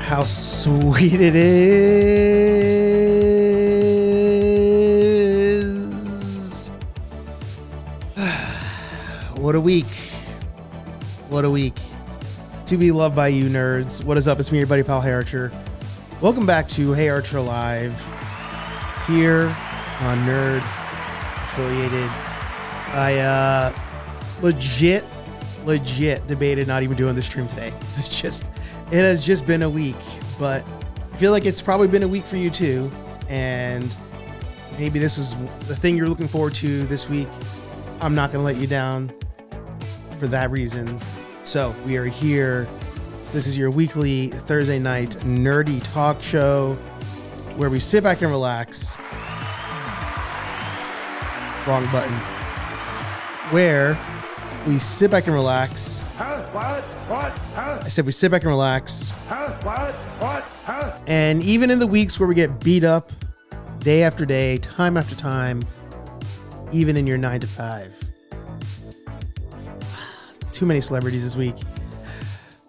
How sweet it is. What a week. What a week. To be loved by you nerds. What is up? It's me, your buddy pal HeyArcher. Welcome back to HeyArcher Live here on Nerd Affiliated. I legit debated not even doing the stream today. It has just been a week, but I feel like it's probably been a week for you too. And maybe this is the thing you're looking forward to this week. I'm not going to let you down for that reason. So we are here. This is your weekly Thursday night nerdy talk show where we sit back and relax. Wrong button. Where we sit back and relax. I said we sit back and relax. And even in the weeks where we get beat up day after day, time after time, even in your 9 to 5. Too many celebrities this week.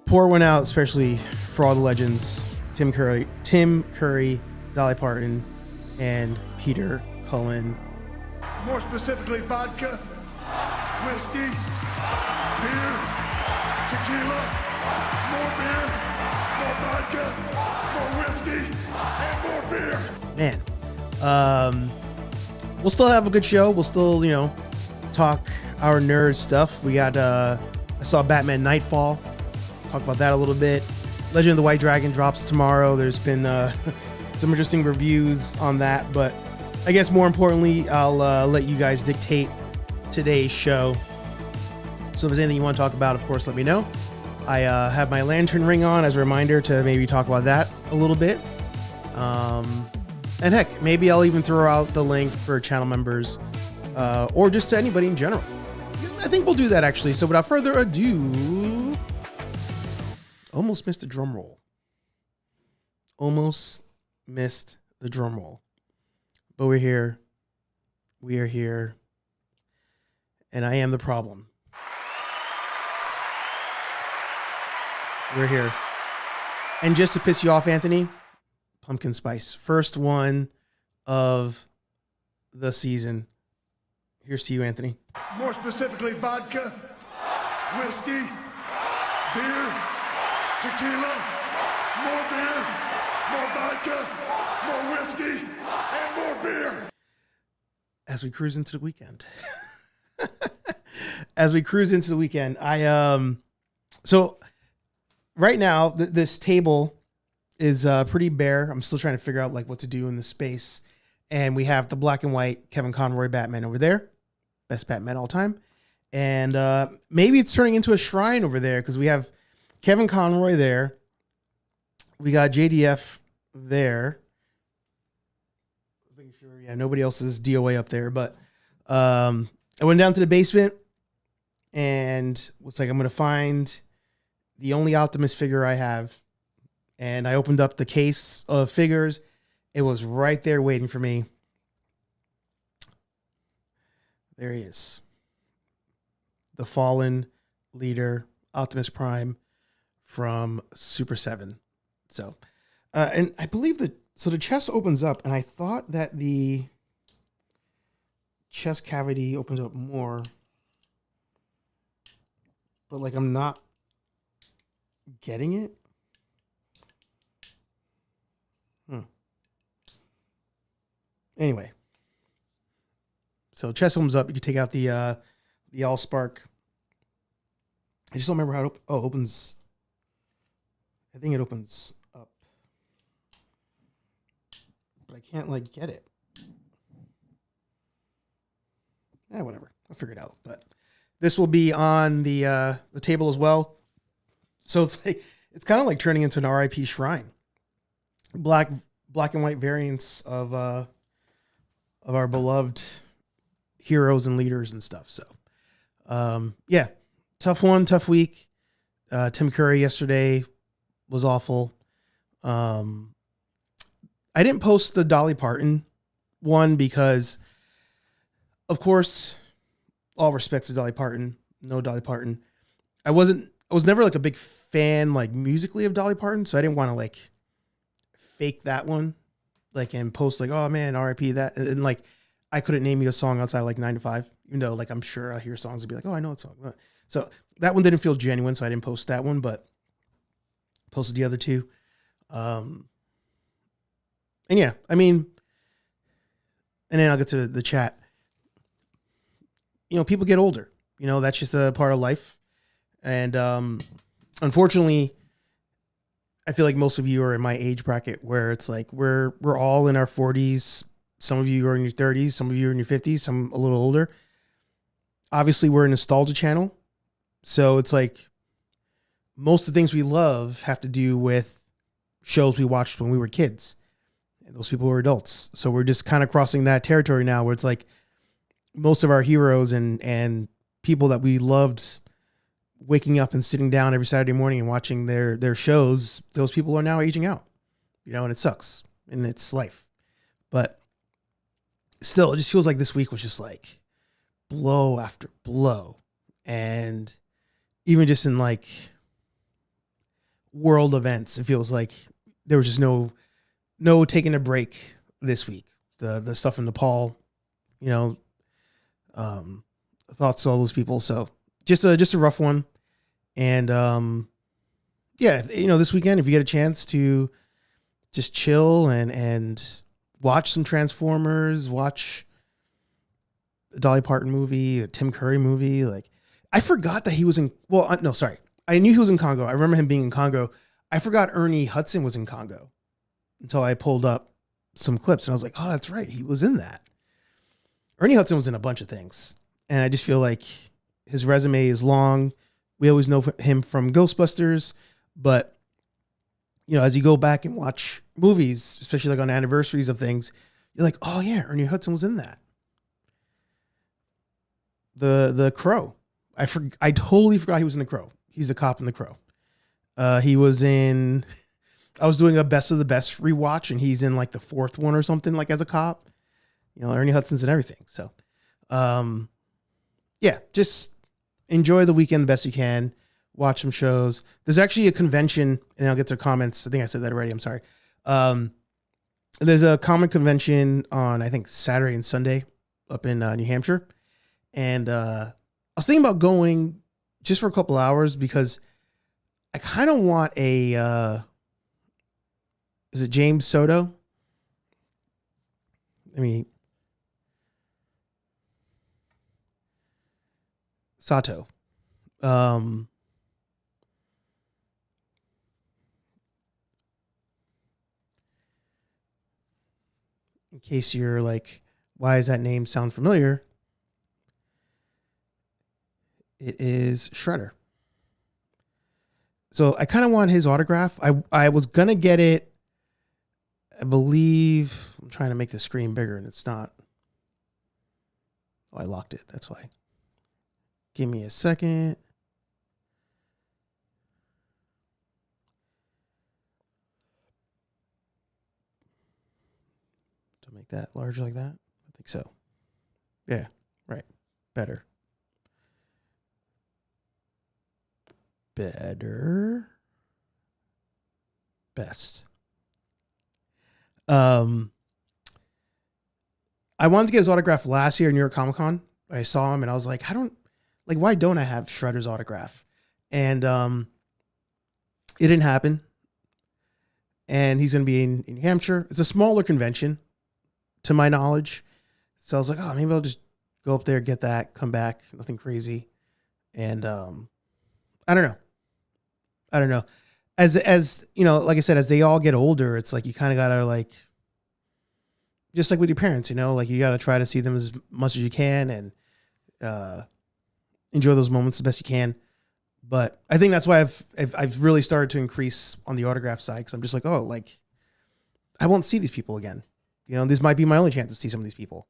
Pour one out, especially for all the legends. Tim Curry, Dolly Parton, and Peter Cullen. More specifically, vodka, whiskey, beer, tequila, more beer, more vodka, more whiskey, and more beer. Man, we'll still have a good show. We'll still, talk our nerd stuff. We got, I saw Batman Knightfall. Talk about that a little bit. Legend of the White Dragon drops tomorrow. There's been some interesting reviews on that, but I guess more importantly, I'll let you guys dictate today's show. So if there's anything you want to talk about, of course, let me know. I have my lantern ring on as a reminder to maybe talk about that a little bit. And heck, maybe I'll even throw out the link for channel members or just to anybody in general. I think we'll do that actually. So without further ado, almost missed the drum roll. Almost missed the drum roll. But we're here. We are here. And I am the problem. We're here. And just to piss you off, Anthony, pumpkin spice. First one of the season. Here's to you, Anthony. More specifically, vodka, whiskey, beer, tequila, more beer, more vodka, more whiskey, and more beer. As we cruise into the weekend. So right now this table is pretty bare. I'm still trying to figure out what to do in the space. And we have the black and white Kevin Conroy Batman over there. Best Batman all time. And maybe it's turning into a shrine over there because we have Kevin Conroy there. We got JDF there. Making sure, nobody else is DOA up there. But I went down to the basement and looks like I'm going to find the only Optimus figure I have. And I opened up the case of figures. It was right there waiting for me. There he is. The fallen leader, Optimus Prime from Super 7. So, and I believe the chest opens up, and I thought that the chest cavity opens up more, but I'm not getting it. Anyway, so chest opens up. You can take out the Allspark. I just don't remember how it opens. I think it opens up, but I can't get it. Whatever. I'll figure it out. But this will be on the table as well. So it's kind of like turning into an RIP shrine. Black and white variants of our beloved heroes and leaders and stuff. So, tough week. Tim Curry yesterday was awful. I didn't post the Dolly Parton one because, of course, all respect to Dolly Parton. No Dolly Parton. I wasn't was never like a big fan, like musically, of Dolly Parton. So I didn't want to like fake that one, like, and post like, oh man, RIP that. And like, I couldn't name you a song outside of like 9 to 5, even though like, I'm sure I hear songs and be like, oh, I know that song. So that one didn't feel genuine. So I didn't post that one, but posted the other two. And yeah, I mean, and then I'll get to the chat. You know, people get older, you know, that's just a part of life. And, unfortunately, I feel like most of you are in my age bracket where it's like, we're all in our 40s. Some of you are in your 30s, some of you are in your 50s, some a little older. Obviously we're a nostalgia channel. So it's like most of the things we love have to do with shows we watched when we were kids. And those people were adults. So we're just kind of crossing that territory now where it's like most of our heroes and people that we loved waking up and sitting down every Saturday morning and watching their shows, those people are now aging out, you know, and it sucks and it's life. But still, it just feels like this week was just like blow after blow. And even just in like world events, it feels like there was just no taking a break this week. The stuff in Nepal, you know, thoughts to all those people. So just a rough one. And, yeah, you know, this weekend, if you get a chance to just chill and watch some Transformers, watch a Dolly Parton movie, a Tim Curry movie. Like, I forgot that he was in, well, no, sorry. I knew he was in Congo. I remember him being in Congo. I forgot Ernie Hudson was in Congo until I pulled up some clips and I was like, oh, that's right. He was in that. Ernie Hudson was in a bunch of things. And I just feel like his resume is long. We always know him from Ghostbusters, but you know, as you go back and watch movies, especially like on anniversaries of things, you're like, oh yeah, Ernie Hudson was in that. The Crow. I totally forgot he was in The Crow. He's the cop in The Crow. He was in, I was doing a best of the best rewatch and he's in like the fourth one or something, like as a cop. You know, Ernie Hudson's in everything. So, yeah, just enjoy the weekend the best you can. Watch some shows. There's actually a convention, and I'll get to comments. I think I said that already. I'm sorry. There's a comic convention on, I think, Saturday and Sunday up in New Hampshire. And I was thinking about going just for a couple hours because I kind of want a, is it James Soto? I mean, Sato. In case you're like, why does that name sound familiar? It is Shredder. So I kind of want his autograph. I was going to get it. I believe I'm trying to make the screen bigger and it's not. Oh, I locked it. That's why. Give me a second. To make that larger like that? I think so. Yeah, right. Better. Best. I wanted to get his autograph last year at New York Comic Con. I saw him and I was like, why don't I have Shredder's autograph? And it didn't happen. And he's going to be in New Hampshire. It's a smaller convention, to my knowledge. So I was like, oh, maybe I'll just go up there, get that, come back. Nothing crazy. And I don't know. As you know, like I said, as they all get older, it's like you kind of got to like, just like with your parents, you know, like you got to try to see them as much as you can and enjoy those moments as best you can. But I think that's why I've really started to increase on the autograph side because I'm just like, oh, like I won't see these people again. You know, this might be my only chance to see some of these people.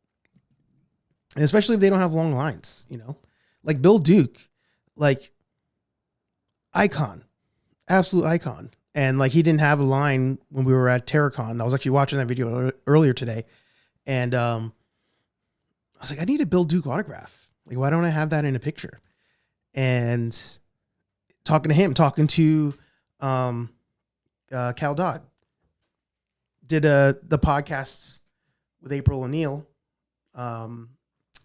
And especially if they don't have long lines, you know, like Bill Duke, like icon, absolute icon. And like, he didn't have a line when we were at Terracon. I was actually watching that video earlier today. And I was like, I need a Bill Duke autograph. Like, why don't I have that in a picture? And talking to him, talking to Cal Dodd. Did the podcasts with April O'Neil,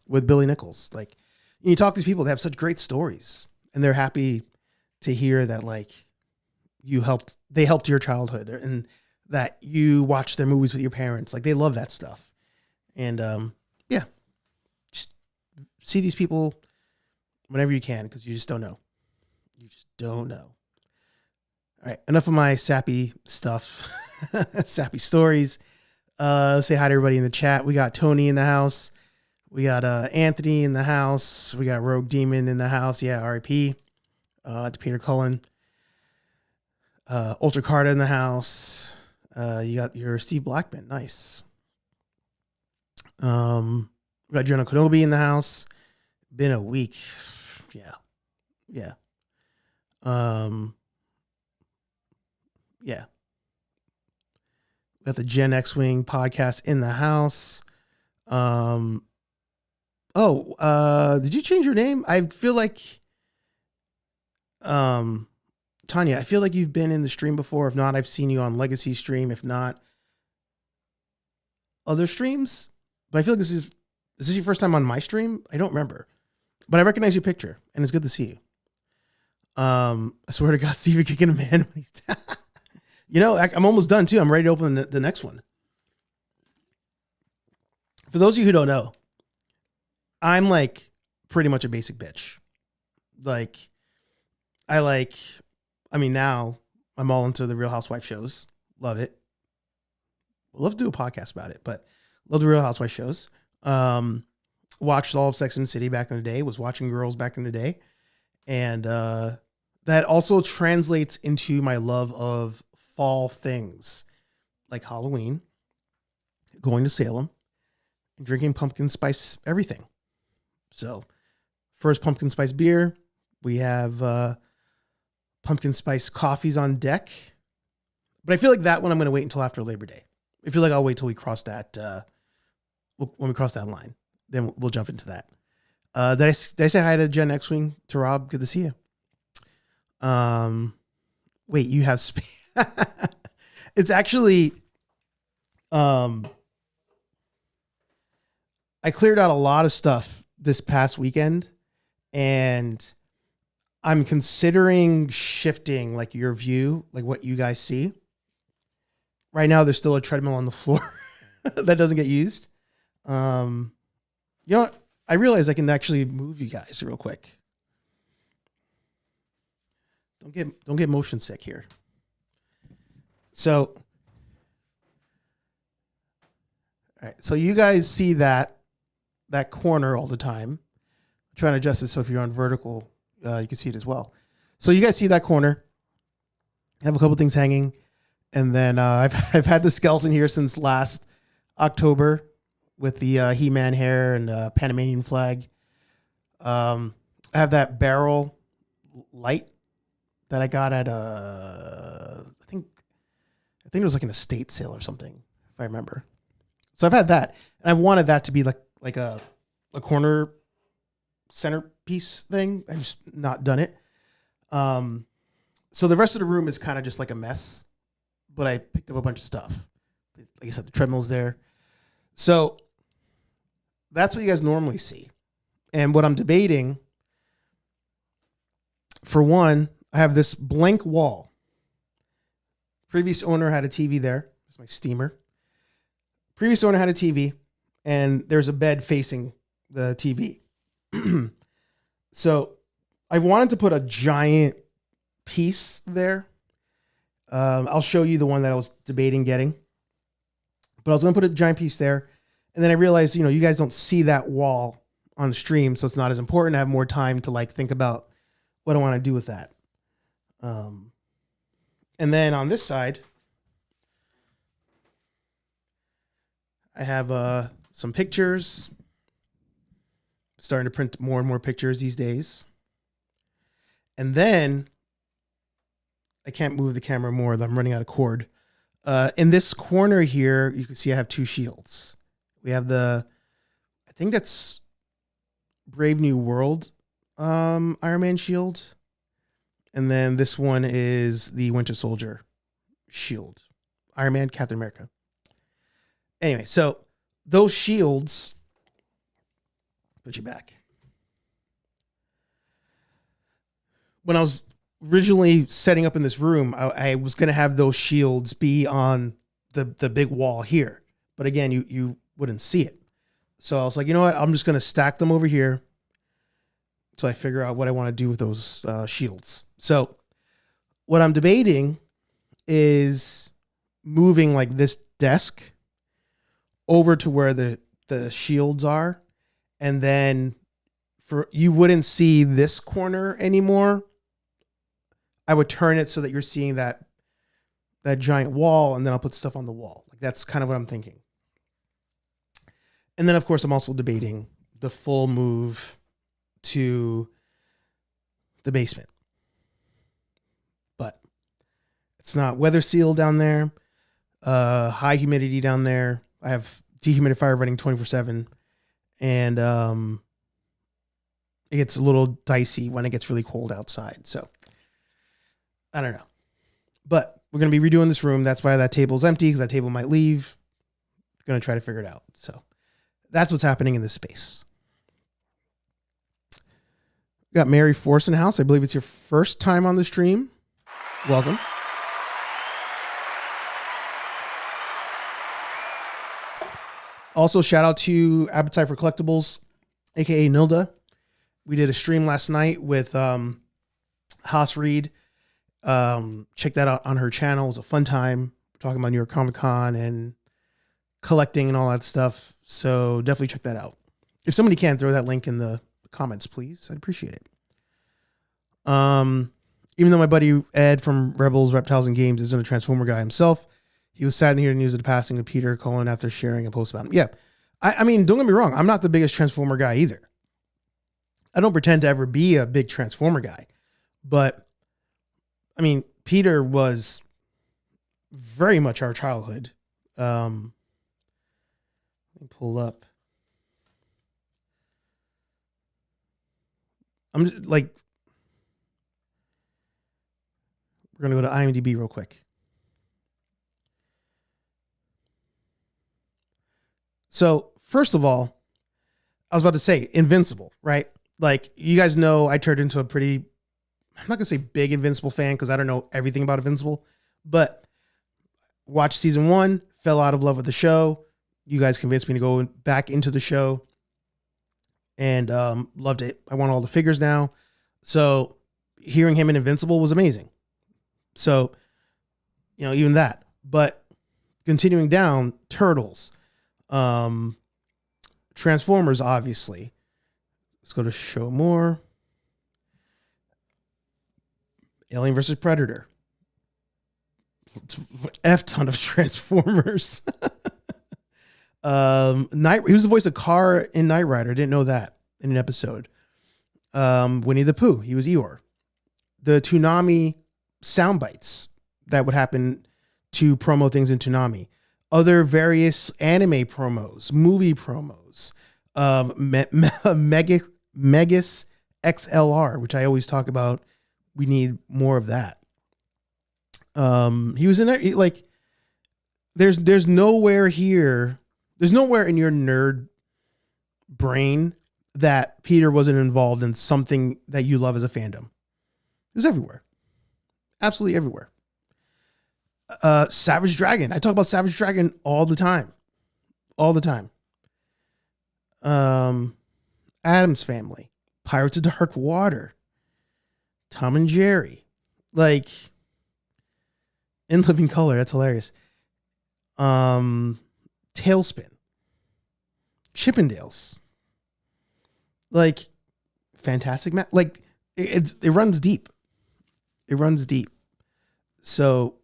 with Billy Nichols. Like, you talk to these people that have such great stories, and they're happy to hear that, like, they helped your childhood, and that you watched their movies with your parents. Like, they love that stuff. And yeah, just see these people whenever you can, because you just don't know. You just don't know. All right, enough of my sappy stuff, sappy stories. Let's say hi to everybody in the chat. We got Tony in the house. We got Anthony in the house. We got Rogue Demon in the house. Yeah, RIP. To Peter Cullen. Ultra Carta in the house. You got your Steve Blackman. Nice. We got Jonah Kenobi in the house. Been a week. Yeah. Yeah. Yeah. We got the Gen X-Wing podcast in the house. Did you change your name? I feel like, Tanya, I feel like you've been in the stream before. If not, I've seen you on Legacy stream. If not, other streams. But I feel like this is your first time on my stream? I don't remember. But I recognize your picture, and it's good to see you. I swear to God, Stevie kicking a man. I'm almost done, too. I'm ready to open the next one. For those of you who don't know, I'm like pretty much a basic bitch. Now I'm all into the Real Housewife shows. Love it. Love to do a podcast about it, but love the Real Housewife shows. Watched all of Sex and the City back in the day, was watching Girls back in the day. And that also translates into my love of fall things like Halloween, going to Salem, and drinking pumpkin spice everything. So, first pumpkin spice beer. We have pumpkin spice coffees on deck. But I feel like that one I'm going to wait until after Labor Day. I feel like I'll wait till we cross that. When we cross that line, then we'll jump into that. Did I say hi to Gen X-Wing, to Rob? Good to see you. Wait, you have it's actually, I cleared out a lot of stuff this past weekend, and I'm considering shifting like your view, like what you guys see. Right now, there's still a treadmill on the floor that doesn't get used. You know what? I realize I can actually move you guys real quick. Don't get motion sick here. So, all right. So you guys see that corner all the time. I'm trying to adjust it so if you're on vertical, you can see it as well. So you guys see that corner. I have a couple things hanging, and then I've had the skeleton here since last October with the He-Man hair and Panamanian flag. I have that barrel light that I got at I think it was like an estate sale or something, if I remember. So I've had that, and I've wanted that to be like a corner centerpiece thing. I've just not done it. So the rest of the room is kind of just like a mess, but I picked up a bunch of stuff. Like I said, the treadmill's there. So that's what you guys normally see. And what I'm debating, for one, I have this blank wall. Previous owner had a TV there. It's my steamer. Previous owner had a TV, and there's a bed facing the TV. So I wanted to put a giant piece there. I'll show you the one that I was debating getting. But I was going to put a giant piece there. And then I realized, you guys don't see that wall on the stream, so it's not as important. I have more time to think about what I want to do with that. And then on this side, I have some pictures. Starting to print more and more pictures these days. And then I can't move the camera more. I'm running out of cord. In this corner here, you can see I have two shields. We have I think that's Brave New World Iron Man shield. And then this one is the Winter Soldier shield. Iron Man, Captain America. Anyway, so those shields, put you back. When I was originally setting up in this room, I was going to have those shields be on the big wall here. But again, you wouldn't see it. So I was like, you know what? I'm just going to stack them over here until I figure out what I want to do with those shields. So what I'm debating is moving like this desk over to where the shields are. And then you wouldn't see this corner anymore. I would turn it so that you're seeing that giant wall, and then I'll put stuff on the wall. Like that's kind of what I'm thinking. And then of course I'm also debating the full move to the basement. But it's not weather sealed down there. High humidity down there. I have dehumidifier running 24/7, and it gets a little dicey when it gets really cold outside. So I don't know, but we're going to be redoing this room. That's why that table's empty, because that table might leave. Going to try to figure it out. So that's what's happening in this space. We got Mary Force in the house. I believe it's your first time on the stream. Welcome. Also, shout out to Appetite for Collectibles, aka Nilda. We did a stream last night with Haas Reed. Check that out on her channel. It was a fun time. We're talking about New York Comic Con and collecting and all that stuff. So definitely check that out. If somebody can, throw that link in the comments, please. I'd appreciate it. Even though my buddy Ed from Rebels, Reptiles, and Games isn't a Transformer guy himself, he was sad to hear the news of the passing of Peter Cullen after sharing a post about him. Yeah. I mean, don't get me wrong. I'm not the biggest Transformer guy either. I don't pretend to ever be a big Transformer guy. But, I mean, Peter was very much our childhood. Let me pull up. I'm just, like, we're going to go to IMDb real quick. So, first of all, I was about to say Invincible, right? Like, you guys know I turned into a pretty, I'm not going to say big Invincible fan because I don't know everything about Invincible, but watched season 1, fell out of love with the show. You guys convinced me to go back into the show and loved it. I want all the figures now. So hearing him in Invincible was amazing. So, you know, even that. But continuing down, Turtles. Transformers, obviously. Let's go to show more. Alien versus Predator. F ton of Transformers. He was the voice of Carr in Knight Rider. Didn't know that in an episode. Winnie the Pooh. He was Eeyore. The Toonami sound bites that would happen to promo things in Toonami. Other various anime promos, movie promos, Megas XLR, which I always talk about. We need more of that. He was in there. Like, there's nowhere here. There's nowhere in your nerd brain that Peter wasn't involved in something that you love as a fandom. It was everywhere. Absolutely everywhere. Savage Dragon. I talk about Savage Dragon all the time. All the time. Addams Family. Pirates of Dark Water. Tom and Jerry. Like, in living color. That's hilarious. Tailspin. Chippendales. Like, Fantastic like, it runs deep. It runs deep. So,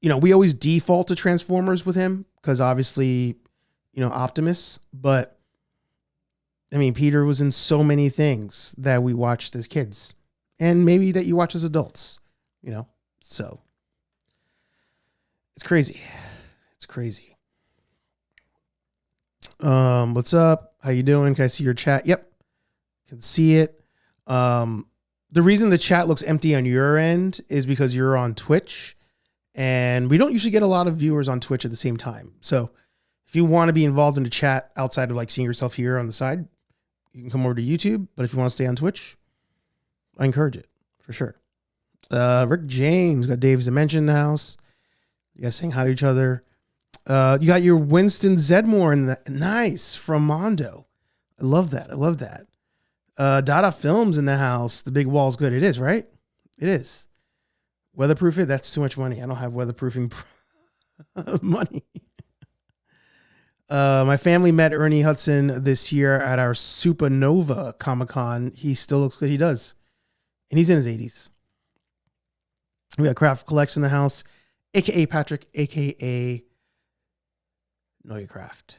you know, we always default to Transformers with him because obviously, you know, Optimus. But, I mean, Peter was in so many things that we watched as kids and maybe that you watch as adults, you know. So, it's crazy. It's crazy. What's up? How you doing? Can I see your chat? Yep. Can see it. the reason the chat looks empty on your end is because you're on Twitch, and we don't usually get a lot of viewers on Twitch at the same time. So if you want to be involved in the chat outside of like seeing yourself here on the side, you can come over to YouTube. But if you want to stay on Twitch, I encourage it for sure. Rick James, got Dave's Dimension in the house. You guys saying hi to each other. You got your Winston Zedmore in the nice from Mondo. I love that. I love that. Dada Films in the house. The big wall's good. It is, right? It is. Weatherproof it? That's too much money. I don't have weatherproofing money. My family met Ernie Hudson this year at our Supernova Comic-Con. He still looks good. He does. And he's in his 80s. We got Craft Collection in the house. A.K.A. Patrick. A.K.A. Know Your Craft.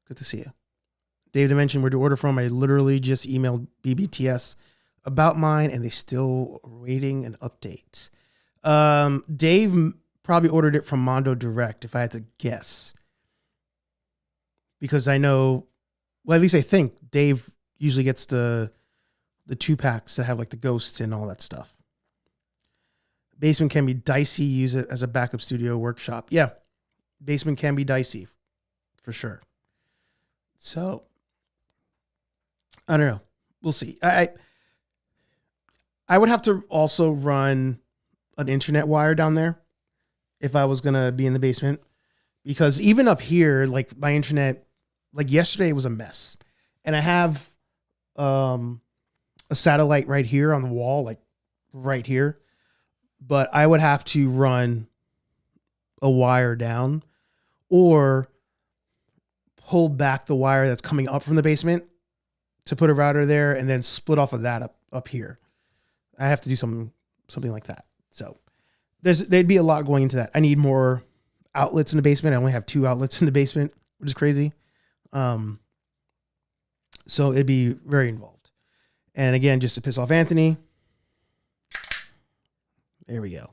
Good to see you. Dave Dimension, where to order from. I literally just emailed BBTS about mine, and they still are waiting an update. Dave probably ordered it from Mondo Direct, if I had to guess. Because I know, well, at least I think Dave usually gets the 2-packs that have like the ghosts and all that stuff. Basement can be dicey. Use it as a backup studio workshop. Yeah, basement can be dicey, for sure. So, I don't know. We'll see. I would have to also run an internet wire down there if I was going to be in the basement. Because even up here, like my internet, like yesterday was a mess. And I have a satellite right here on the wall, like right here. But I would have to run a wire down or pull back the wire that's coming up from the basement to put a router there and then split off of that up here. I have to do something like that. So there'd be a lot going into that. I need more outlets in the basement. I only have 2 outlets in the basement, which is crazy. So it'd be very involved. And again, just to piss off Anthony, there we go.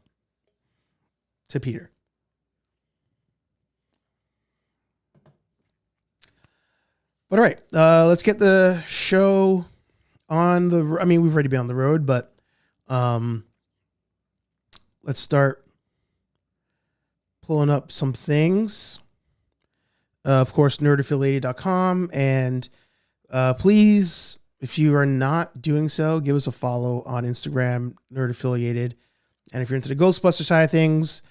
To Peter. But all right, let's get the show on the. I mean, we've already been on the road, but let's start pulling up some things. Of course, nerdaffiliated.com, and please, if you are not doing so, give us a follow on Instagram, nerdaffiliated. And if you're into the Ghostbuster side of things,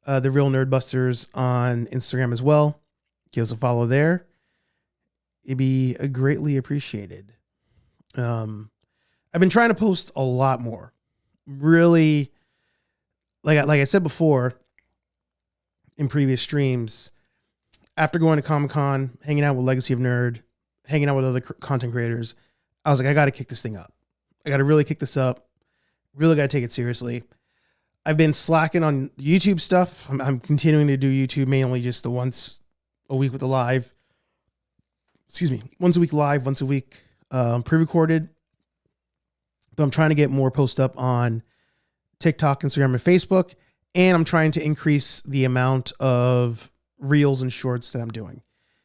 the Real Nerdbusters on Instagram as well. Give us a follow there. It'd be greatly appreciated. I've been trying to post a lot more. Really, like I said before in previous streams, after going to Comic-Con, hanging out with Legacy of Nerd, hanging out with other content creators, I was like, I got to kick this thing up. I got to really kick this up. Really got to take it seriously. I've been slacking on YouTube stuff. I'm continuing to do YouTube, mainly just the once a week with the live. Excuse me, once a week live, once a week pre-recorded. But I'm trying to get more posts up on TikTok, Instagram, and Facebook. And I'm trying to increase the amount of reels and shorts that I'm doing.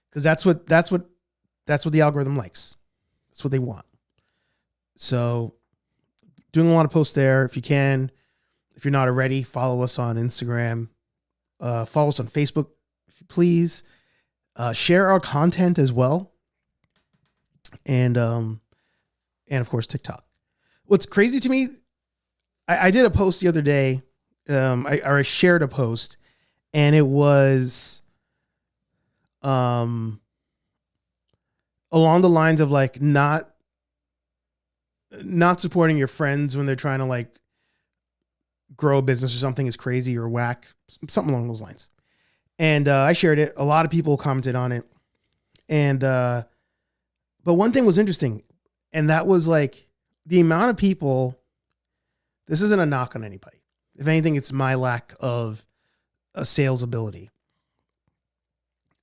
Because that's what the algorithm likes. That's what they want. So doing a lot of posts there. If you can, if you're not already, follow us on Instagram. Follow us on Facebook, if you please. Share our content as well. And of course, TikTok. What's crazy to me, I did a post the other day. I shared a post, and it was along the lines of like not supporting your friends when they're trying to like grow a business or something is crazy or whack, something along those lines. And I shared it. A lot of people commented on it. And but one thing was interesting, and that was like the amount of people. This isn't a knock on anybody. If anything, it's my lack of a sales ability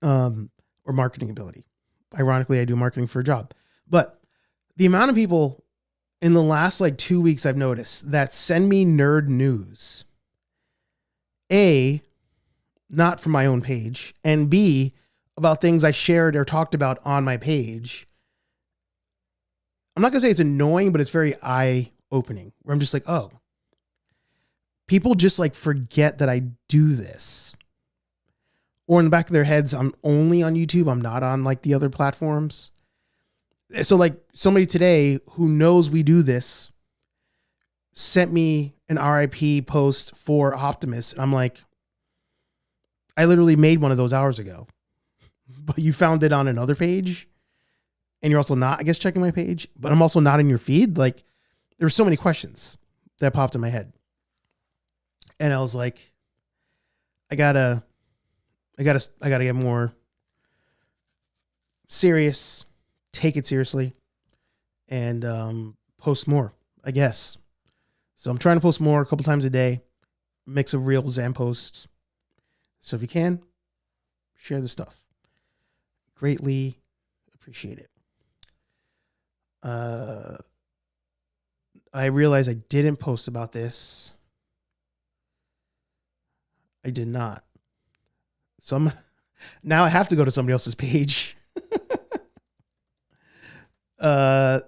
or marketing ability. Ironically, I do marketing for a job. But the amount of people in the last like 2 weeks I've noticed that send me nerd news, A, not from my own page, and B, about things I shared or talked about on my page. I'm not going to say it's annoying, but it's very eye opening where I'm just like, oh, people just like forget that I do this. Or in the back of their heads, I'm only on YouTube. I'm not on like the other platforms. So like somebody today who knows we do this sent me an RIP post for Optimus. I'm like, I literally made one of those hours ago, but you found it on another page and you're also not, I guess, checking my page, but I'm also not in your feed. Like there were so many questions that popped in my head. And I was like, I gotta get more serious, take it seriously, and post more, I guess. So I'm trying to post more a couple times a day, mix of reels and posts. So if you can, share the stuff. Greatly appreciate it. I realized I didn't post about this. I did not. So now I have to go to somebody else's page. To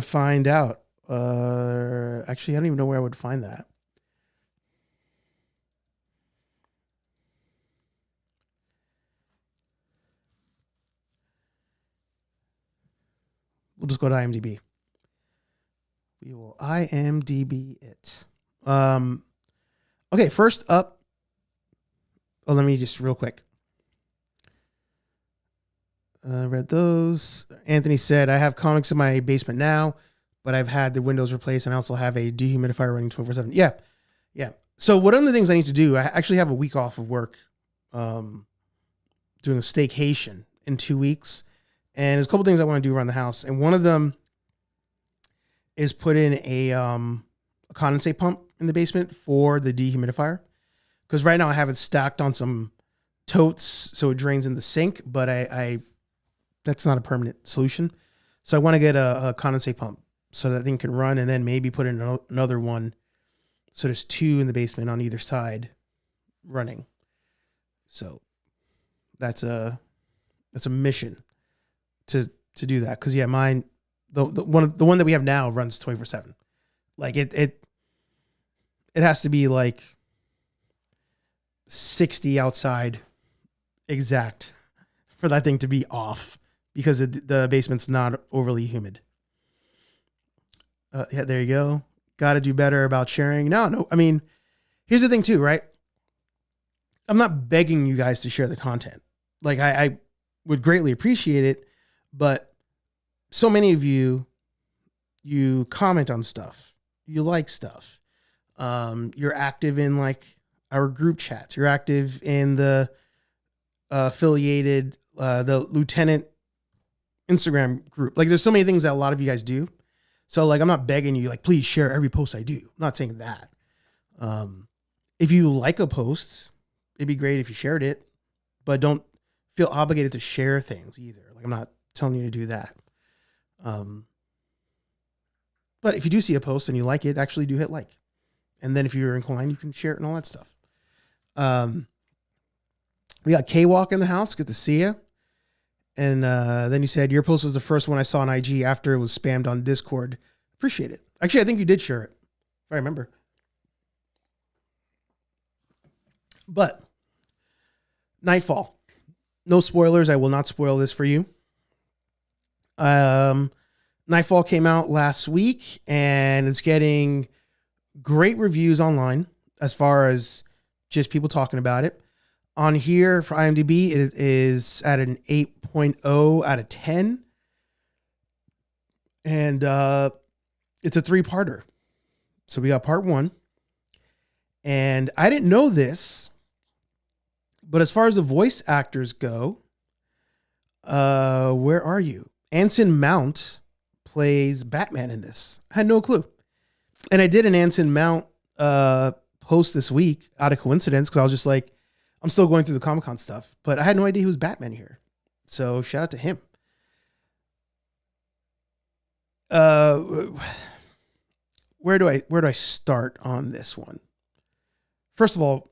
find out. Actually, I don't even know where I would find that. We'll just go to IMDb. We will IMDb it. Okay, first up. Oh, let me just real quick. Read those. Anthony said, I have comics in my basement now, but I've had the windows replaced and I also have a dehumidifier running 24/7. Yeah. Yeah. So one of the things I need to do, I actually have a week off of work, doing a staycation in 2 weeks. And there's a couple things I want to do around the house. And one of them is put in a condensate pump in the basement for the dehumidifier. Because right now I have it stacked on some totes, so it drains in the sink, but I that's not a permanent solution. So I want to get a condensate pump so that thing can run, and then maybe put in another one. So there's two in the basement on either side running. So that's a mission to do that. Cause yeah, mine, the one that we have now runs 24/7. Like it has to be like 60 outside exact for that thing to be off because the basement's not overly humid. Yeah, there you go. Got to do better about sharing. No. I mean, here's the thing too, right? I'm not begging you guys to share the content. Like I would greatly appreciate it, but so many of you comment on stuff, you like stuff. You're active in like our group chats. You're active in the affiliated, the Lieutenant Instagram group. Like there's so many things that a lot of you guys do. So like, I'm not begging you, like, please share every post I do. I'm not saying that. If you like a post, it'd be great if you shared it, but don't feel obligated to share things either. Like I'm not telling you to do that. But if you do see a post and you like it, actually do hit like. And then if you're inclined, you can share it and all that stuff. We got K-Walk in the house. Good to see you. And then you said, your post was the first one I saw on IG after it was spammed on Discord. Appreciate it. Actually, I think you did share it, if I remember. But Knightfall. No spoilers. I will not spoil this for you. Knightfall came out last week, and it's getting great reviews online as far as just people talking about it. On here for IMDb, it is at an 8.0 out of 10. And it's a 3-parter. So we got part 1. And I didn't know this, but as far as the voice actors go, where are you? Anson Mount plays Batman in this. I had no clue. And I did an Anson Mount post this week out of coincidence because I was just like, I'm still going through the Comic-Con stuff, but I had no idea he was Batman here. So shout out to him. Where do I start on this one? First of all,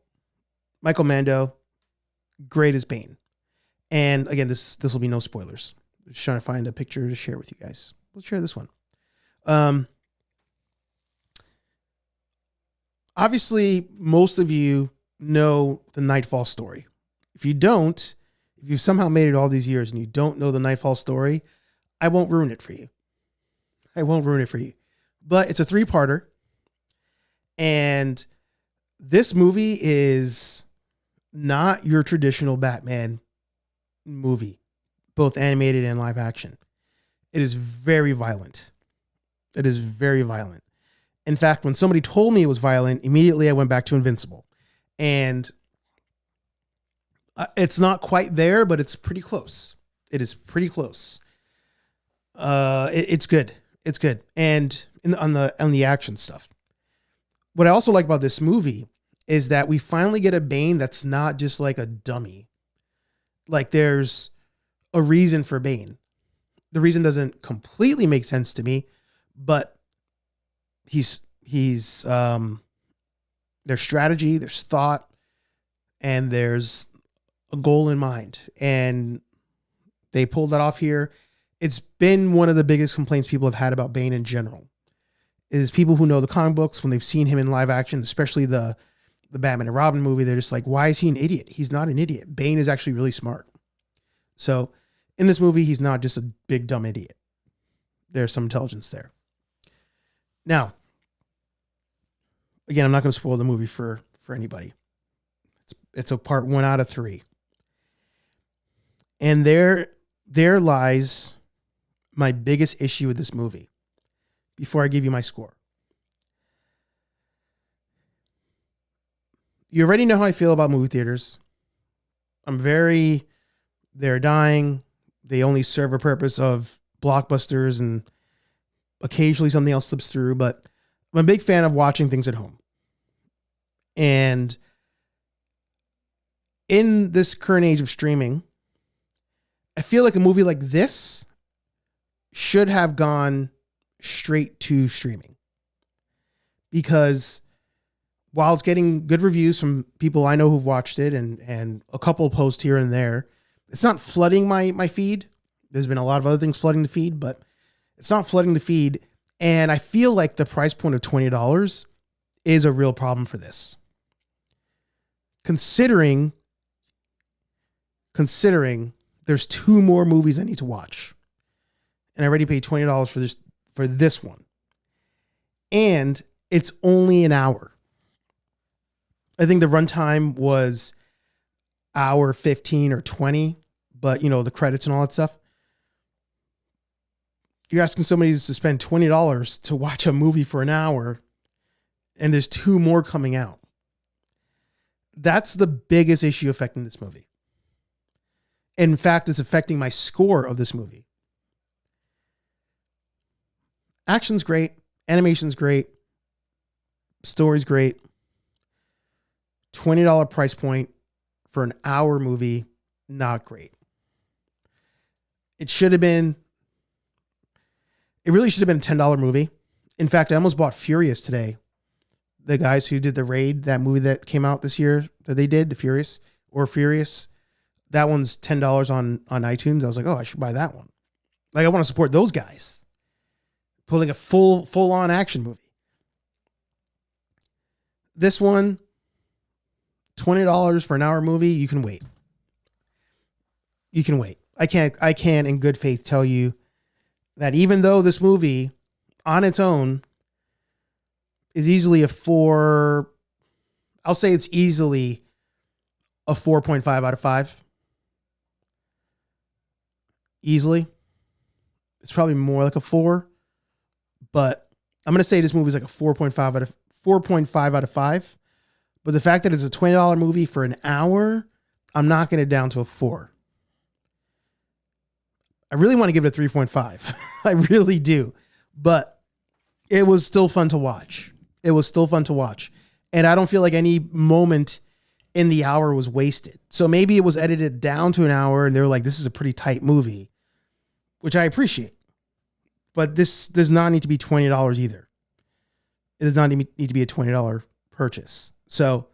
Michael Mando, great as Bane. And again, this will be no spoilers. Just trying to find a picture to share with you guys. We'll share this one. Obviously, most of you know the Knightfall story. If you don't, if you've somehow made it all these years and you don't know the Knightfall story, I won't ruin it for you. I won't ruin it for you. But it's a 3-parter. And this movie is not your traditional Batman movie, both animated and live action. It is very violent. It is very violent. In fact, when somebody told me it was violent, immediately I went back to Invincible. And it's not quite there, but it's pretty close. It is pretty close. It's good. It's good. And on the action stuff. What I also like about this movie is that we finally get a Bane that's not just like a dummy. Like there's a reason for Bane. The reason doesn't completely make sense to me, but he's there's strategy, there's thought, and there's a goal in mind. And they pulled that off here. It's been one of the biggest complaints people have had about Bane in general. Is people who know the comic books, when they've seen him in live action, especially the Batman and Robin movie, they're just like, why is he an idiot? He's not an idiot. Bane is actually really smart. So in this movie, he's not just a big dumb idiot. There's some intelligence there. Now, again, I'm not going to spoil the movie for anybody. It's a part 1 out of 3. And there lies my biggest issue with this movie. Before I give you my score. You already know how I feel about movie theaters. They're dying. They only serve a purpose of blockbusters and occasionally something else slips through, but I'm a big fan of watching things at home. And in this current age of streaming, I feel like a movie like this should have gone straight to streaming, because while it's getting good reviews from people I know who've watched it and a couple posts here and there, it's not flooding my feed. There's been a lot of other things flooding the feed, but it's not flooding the feed. And I feel like the price point of $20 is a real problem for this. Considering there's 2 more movies I need to watch. And I already paid $20 for this one. And it's only an hour. I think the runtime was hour 15 or 20, but you know, the credits and all that stuff. You're asking somebody to spend $20 to watch a movie for an hour, and there's 2 more coming out. That's the biggest issue affecting this movie. In fact, it's affecting my score of this movie. Action's great. Animation's great. Story's great. $20 price point for an hour movie, not great. It really should have been a $10 movie. In fact, I almost bought Furious today. The guys who did The Raid, that movie that came out this year that they did, Furious. That one's $10 on iTunes. I was like, oh, I should buy that one. Like, I want to support those guys pulling a full-on action movie. This one, $20 for an hour movie, you can wait. You can wait. I can in good faith tell you that even though this movie on its own is easily I'll say it's easily a 4.5 out of 5. Easily. It's probably more like a 4, but I'm going to say this movie is like a 4.5 out of 5. But the fact that it's a $20 movie for an hour, I'm knocking it down to a 4. I really want to give it a 3.5. I really do. But it was still fun to watch. And I don't feel like any moment in the hour was wasted. So maybe it was edited down to an hour and they were like, this is a pretty tight movie, which I appreciate. But this does not need to be $20 either. It does not need to be a $20 purchase. So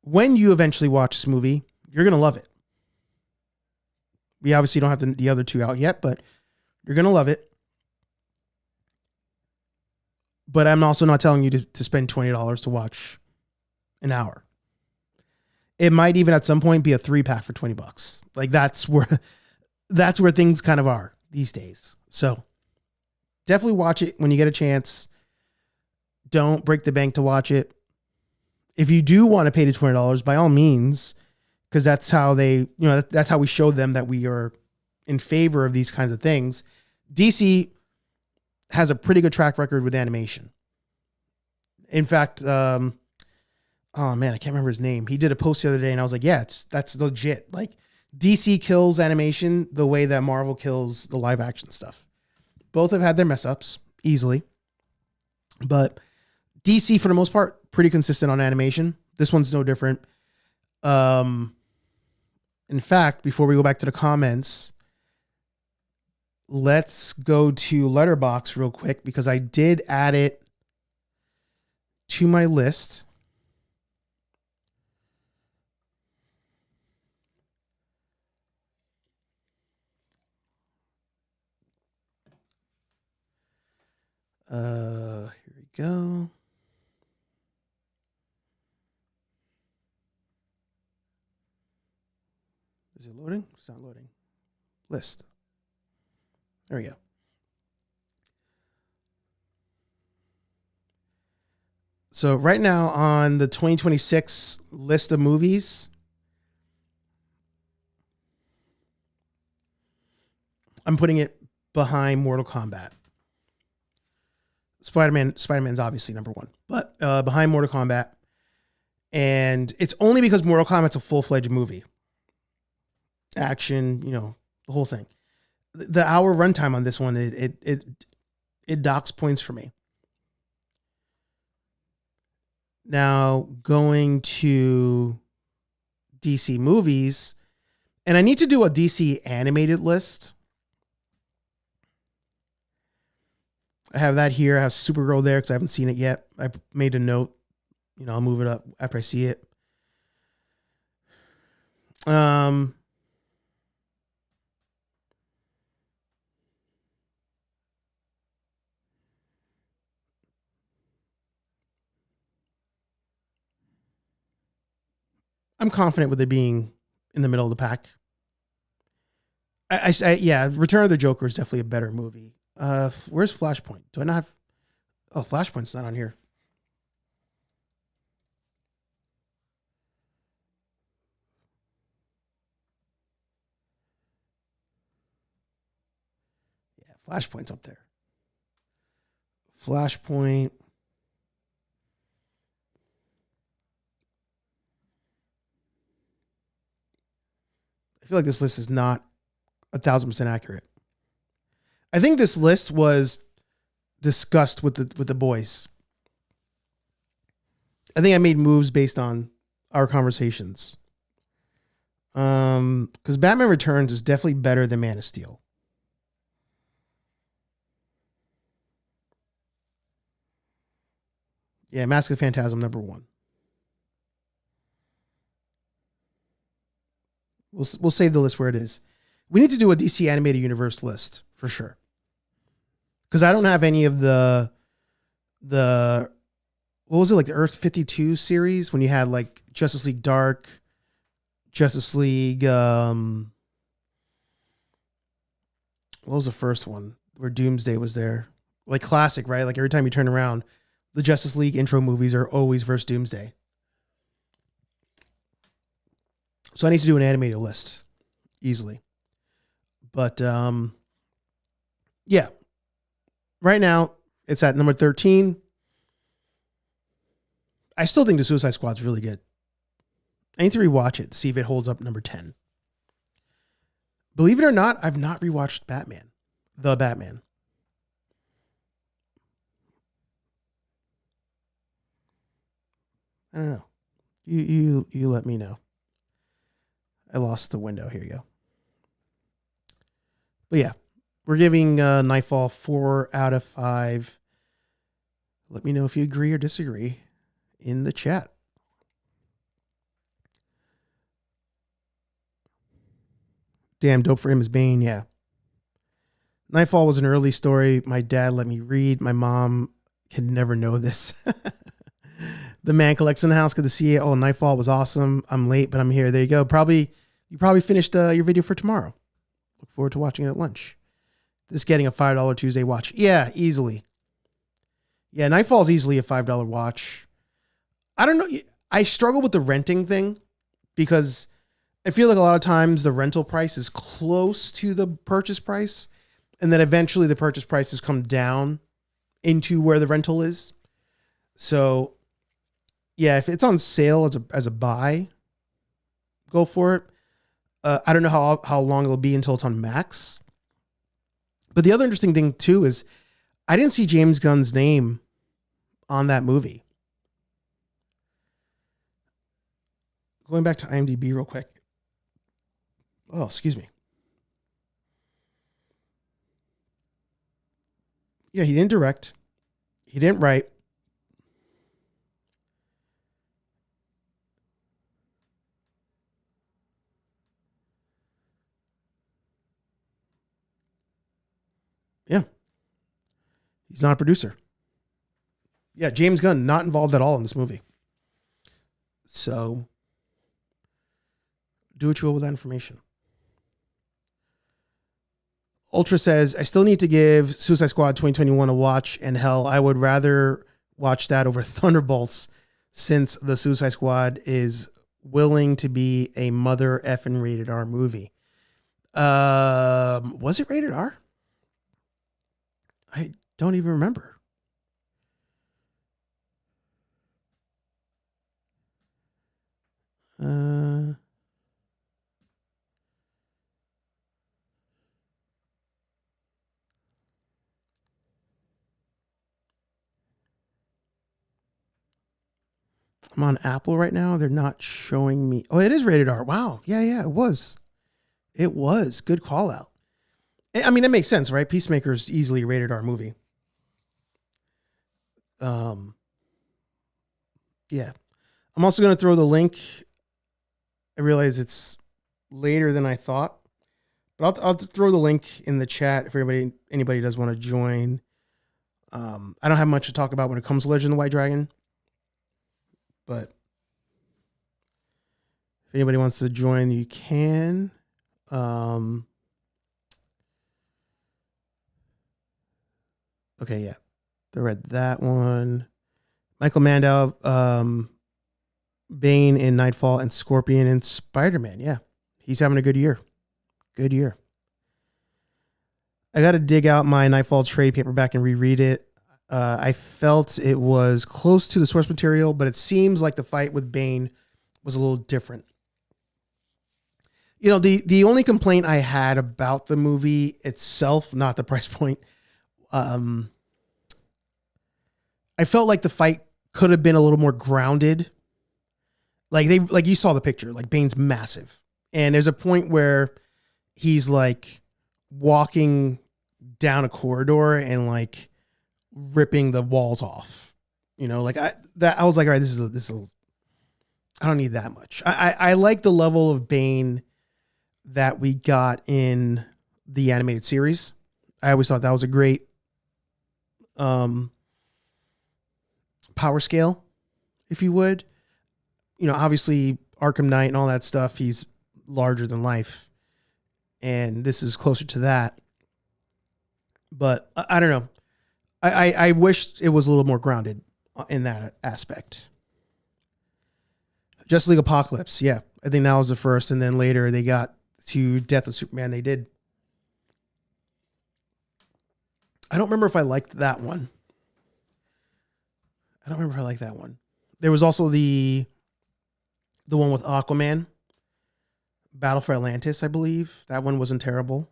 when you eventually watch this movie, you're going to love it. We obviously don't have the other 2 out yet, but you're going to love it. but I'm also not telling you to spend $20 to watch an hour. It might even at some point be a 3-pack for $20. Like that's where things kind of are these days. So definitely watch it when you get a chance. Don't break the bank to watch it. If you do want to pay the $20, by all means, because that's how that's how we show them that we are in favor of these kinds of things. DC has a pretty good track record with animation. In fact, oh man, I can't remember his name. He did a post the other day and I was like, yeah, that's legit. Like DC kills animation the way that Marvel kills the live action stuff. Both have had their mess ups easily, but DC for the most part, pretty consistent on animation. This one's no different. In fact, before we go back to the comments, let's go to Letterboxd real quick because I did add it to my list. Here we go. Is it loading? It's not loading. List. There we go. So right now on the 2026 list of movies, I'm putting it behind Mortal Kombat. Spider-Man's obviously number one, but behind Mortal Kombat. And it's only because Mortal Kombat's a full-fledged movie. Action, the whole thing. The hour runtime on this one, it docks points for me. Now going to DC movies, and I need to do a DC animated list. I have that here. I have Supergirl there because I haven't seen it yet. I made a note. I'll move it up after I see it. I'm confident with it being in the middle of the pack. Yeah, Return of the Joker is definitely a better movie. Where's Flashpoint? Do I not have? Oh, Flashpoint's not on here. Yeah, Flashpoint's up there. Flashpoint. I feel like this list is not 1,000% accurate. I think this list was discussed with the boys. I think I made moves based on our conversations. Because Batman Returns is definitely better than Man of Steel. Yeah, Mask of the Phantasm number one. We'll save the list where it is. We need to do a DC animated universe list for sure. Because I don't have any of the what was it, like the Earth 52 series when you had like Justice League Dark, Justice League what was the first one where Doomsday was there? Like classic, right? Like every time you turn around, the Justice League intro movies are always versus Doomsday. So I need to do an animated list easily. But yeah. Right now, it's at number 13. I still think the Suicide Squad's really good. I need to rewatch it to see if it holds up number 10. Believe it or not, I've not rewatched Batman. The Batman. I don't know. You let me know. I lost the window. Here you go. But yeah, we're giving Knightfall 4 out of 5. Let me know if you agree or disagree in the chat. Damn, dope for him is Bane. Yeah. Knightfall was an early story my dad let me read. My mom can never know this. The man collects in the house. Good to see it. Oh, Knightfall was awesome. I'm late, but I'm here. There you go. You probably finished your video for tomorrow. Look forward to watching it at lunch. This getting a $5 Tuesday watch. Yeah, easily. Yeah, Knightfall is easily a $5 watch. I don't know. I struggle with the renting thing because I feel like a lot of times the rental price is close to the purchase price, and then eventually the purchase prices come down into where the rental is. So yeah, if it's on sale as a buy, go for it. I don't know how long it'll be until it's on Max. But the other interesting thing too is I didn't see James Gunn's name on that movie. Going back to IMDb real quick. Oh, excuse me. Yeah, he didn't direct. He didn't write. Yeah. He's not a producer. Yeah, James Gunn, not involved at all in this movie. So, do what you will with that information. Ultra says, I still need to give Suicide Squad 2021 a watch, and hell, I would rather watch that over Thunderbolts since the Suicide Squad is willing to be a mother effing rated R movie. Was it rated R? I don't even remember. I'm on Apple right now. They're not showing me. Oh, it is rated R. Wow. Yeah, it was. It was. Good call out. I mean, that makes sense, right? Peacemaker's easily a rated R movie. Yeah. I'm also going to throw the link. I realize it's later than I thought, but I'll throw the link in the chat if anybody does want to join. I don't have much to talk about when it comes to Legend of the White Dragon, but if anybody wants to join, you can. Okay, yeah. I read that one. Michael Mandow, Bane in Knightfall, and Scorpion in Spider-Man. Yeah, he's having a good year. Good year. I got to dig out my Knightfall trade paperback and reread it. I felt it was close to the source material, but it seems like the fight with Bane was a little different. You know, the only complaint I had about the movie itself, not the price point, I felt like the fight could have been a little more grounded. Like you saw the picture, like Bane's massive. And there's a point where he's like walking down a corridor and like ripping the walls off. You know, like I was like, all right, this is I don't need that much. I like the level of Bane that we got in the animated series. I always thought that was a great power scale, if you would. You know, obviously Arkham Knight and all that stuff, he's larger than life. And this is closer to that. But I don't know. I wished it was a little more grounded in that aspect. Justice League Apocalypse, yeah. I think that was the first, and then later they got to Death of Superman. They did. I don't remember if I liked that one. There was also the one with Aquaman, Battle for Atlantis, I believe. That one wasn't terrible.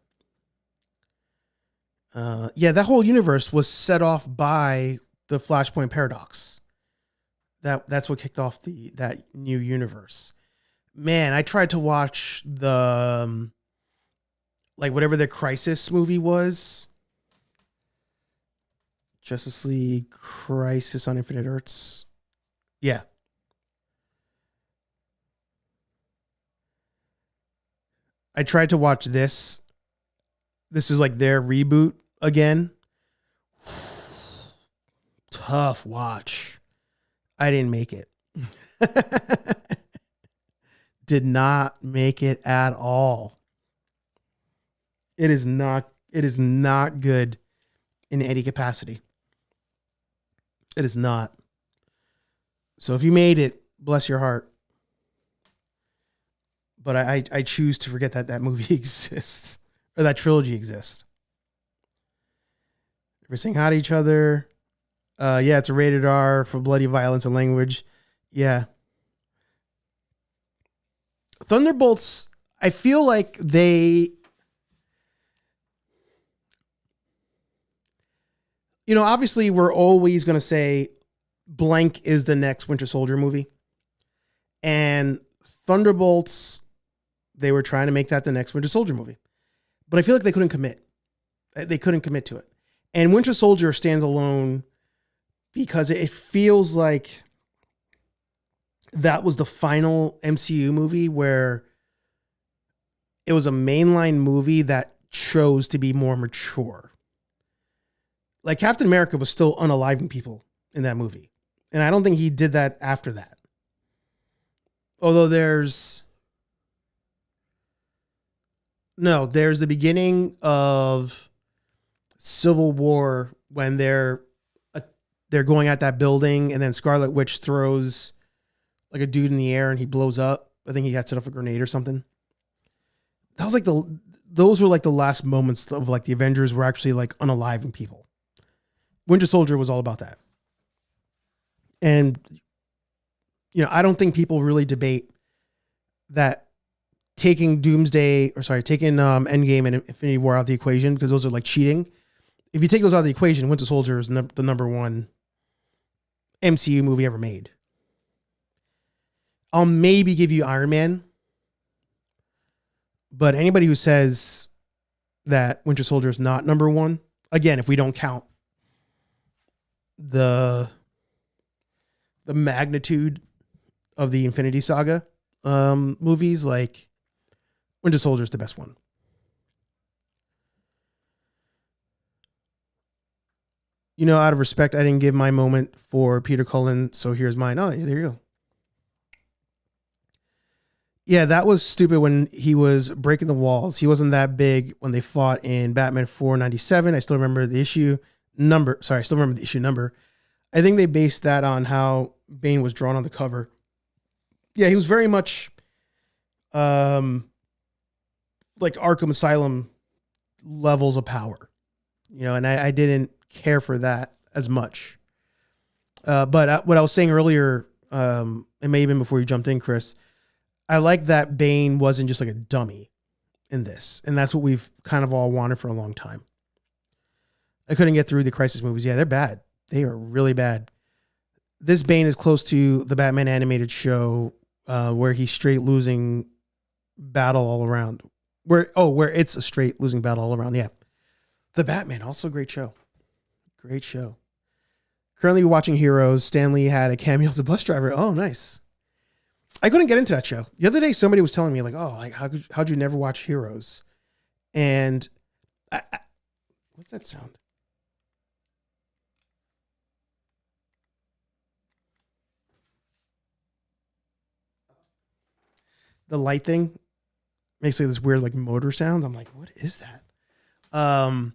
Yeah, that whole universe was set off by the Flashpoint Paradox. That's what kicked off that new universe. Man, I tried to watch the like whatever the Crisis movie was. Justice League Crisis on Infinite Earths. Yeah. I tried to watch this. This is like their reboot again. tough watch. I didn't make it. Did not make it at all. It is not good in any capacity. It is not. So if you made it, bless your heart. But I choose to forget that movie exists, or that trilogy exists. We're saying hi to each other. Yeah, it's a rated R for bloody violence and language. Yeah. Thunderbolts, I feel like they, obviously we're always going to say blank is the next Winter Soldier movie. And Thunderbolts, they were trying to make that the next Winter Soldier movie. But I feel like they couldn't commit. They couldn't commit to it. And Winter Soldier stands alone because it feels like that was the final MCU movie where it was a mainline movie that chose to be more mature. Like Captain America was still unaliving people in that movie. And I don't think he did that after that. Although there's the beginning of Civil War when they're going at that building and then Scarlet Witch throws like a dude in the air and he blows up. I think he had set off a grenade or something. That was like those were like the last moments of like the Avengers were actually like unaliving people. Winter Soldier was all about that. And, I don't think people really debate that taking Endgame and Infinity War out of the equation, because those are like cheating. If you take those out of the equation, Winter Soldier is the number one MCU movie ever made. I'll maybe give you Iron Man. But anybody who says that Winter Soldier is not number one, again, if we don't count the magnitude of the Infinity Saga movies, like Winter Soldier is the best one. Out of respect, I didn't give my moment for Peter Cullen, so here's mine. Oh, there you go. Yeah, that was stupid when he was breaking the walls. He wasn't that big when they fought in Batman 497. I still remember the issue number. I think they based that on how Bane was drawn on the cover. Yeah, he was very much like Arkham Asylum levels of power. And I didn't care for that as much. But what I was saying earlier, it may have been before you jumped in, Chris, I like that Bane wasn't just like a dummy in this. And that's what we've kind of all wanted for a long time. I couldn't get through the Crisis movies. Yeah, they're bad. They are really bad. This Bane is close to the Batman animated show where he's straight losing battle all around. Where it's a straight losing battle all around. Yeah. The Batman, also a great show. Great show. Currently watching Heroes. Stanley had a cameo as a bus driver. Oh, nice. I couldn't get into that show. The other day, somebody was telling me, like, oh, like, how'd you never watch Heroes? And what's that sound? The light thing makes like this weird like motor sound. I'm like, what is that? I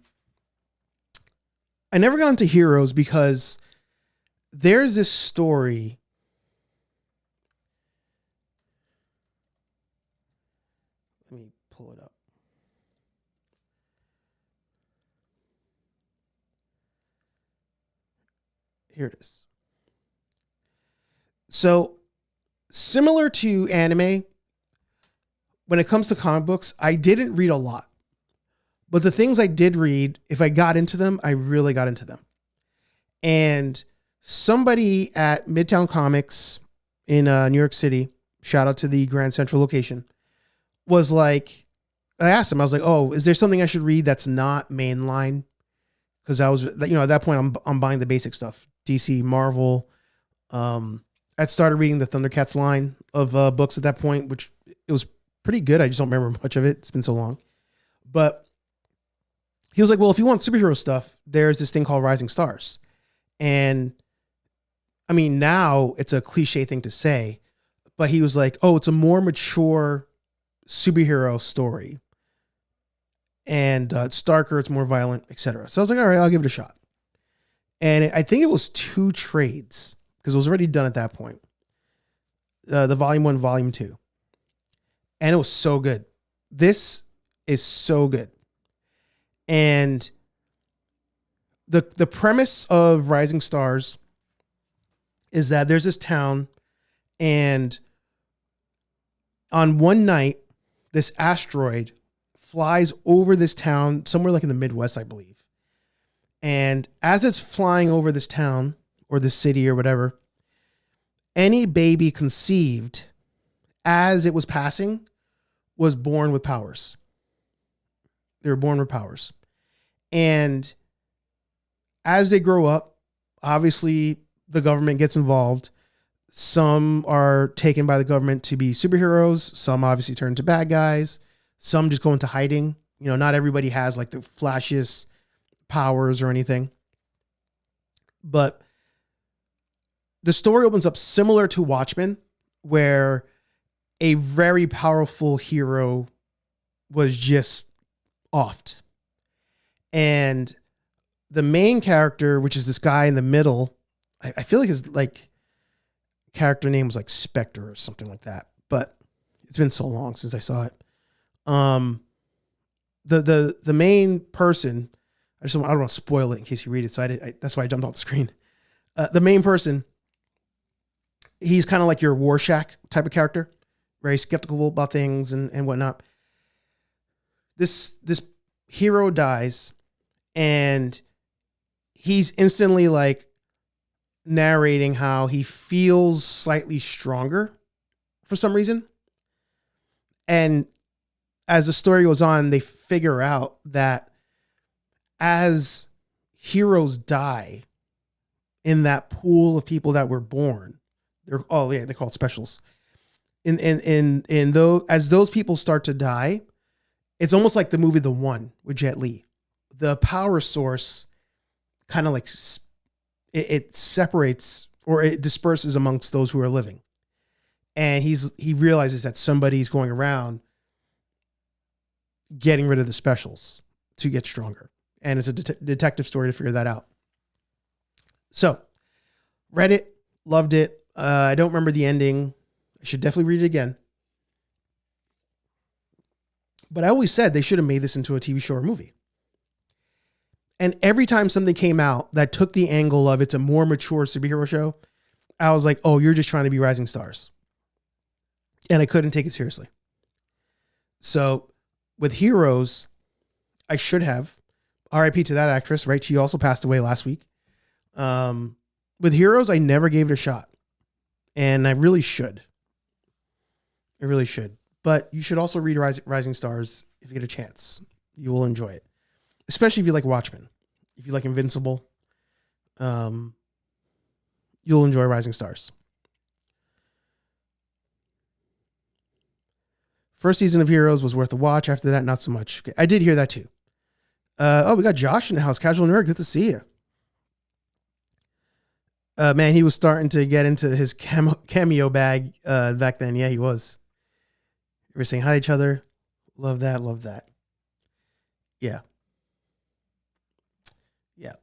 never got into Heroes because there's this story. Let me pull it up. Here it is. So, similar to anime, when it comes to comic books, I didn't read a lot. But the things I did read, if I got into them, I really got into them. And somebody at Midtown Comics in New York City, shout out to the Grand Central location, was like, I asked him, I was like, oh, is there something I should read that's not mainline? Because I was, at that point, I'm buying the basic stuff. DC, Marvel. I'd started reading the Thundercats line of books at that point, which it was pretty good. I just don't remember much of it. It's been so long. But he was like, well, if you want superhero stuff, there's this thing called Rising Stars. And I mean, now it's a cliche thing to say, but he was like, oh, it's a more mature superhero story. And it's darker, it's more violent, etc. So I was like, all right, I'll give it a shot. And I think it was 2 trades because it was already done at that point. The volume 1, volume 2. And it was so good. This is so good. And the premise of Rising Stars is that there's this town, and on one night, this asteroid flies over this town, somewhere like in the Midwest, I believe. And as it's flying over this town or this city or whatever, any baby conceived as it was passing was born with powers. They were born with powers. And as they grow up, obviously the government gets involved. Some are taken by the government to be superheroes. Some obviously turn to bad guys. Some just go into hiding. You know, not everybody has like the flashiest powers or anything. But the story opens up similar to Watchmen, where a very powerful hero was just offed. And the main character, which is this guy in the middle, I feel like his like character name was like Spectre or something like that, but it's been so long since I saw it. The main person, I don't want to spoil it in case you read it, so that's why I jumped off the screen. The main person, he's kind of like your Rorschach type of character, very skeptical about things and whatnot. This hero dies, and he's instantly like narrating how he feels slightly stronger for some reason. And as the story goes on, they figure out that as heroes die in that pool of people that were born, they're called specials. In those, as those people start to die, it's almost like the movie The One with Jet Li. The power source kind of like it separates or it disperses amongst those who are living. And he realizes that somebody's going around getting rid of the specials to get stronger. And it's a detective story to figure that out. So, read it, loved it. I don't remember the ending. I should definitely read it again. But I always said they should have made this into a TV show or movie. And every time something came out that took the angle of it's a more mature superhero show, I was like, oh, you're just trying to be Rising Stars. And I couldn't take it seriously. So with Heroes, I should have. RIP to that actress, right? She also passed away last week. With Heroes, I never gave it a shot. And I really should. I really should. But you should also read Rising Stars if you get a chance. You will enjoy it. Especially if you like Watchmen. If you like Invincible, you'll enjoy Rising Stars. First season of Heroes was worth a watch. After that, not so much. Okay, I did hear that too. We got Josh in the house. Casual Nerd, good to see you. Man, he was starting to get into his cameo bag back then. Yeah, he was. We were saying hi to each other. Love that, love that. Yeah. Yeah.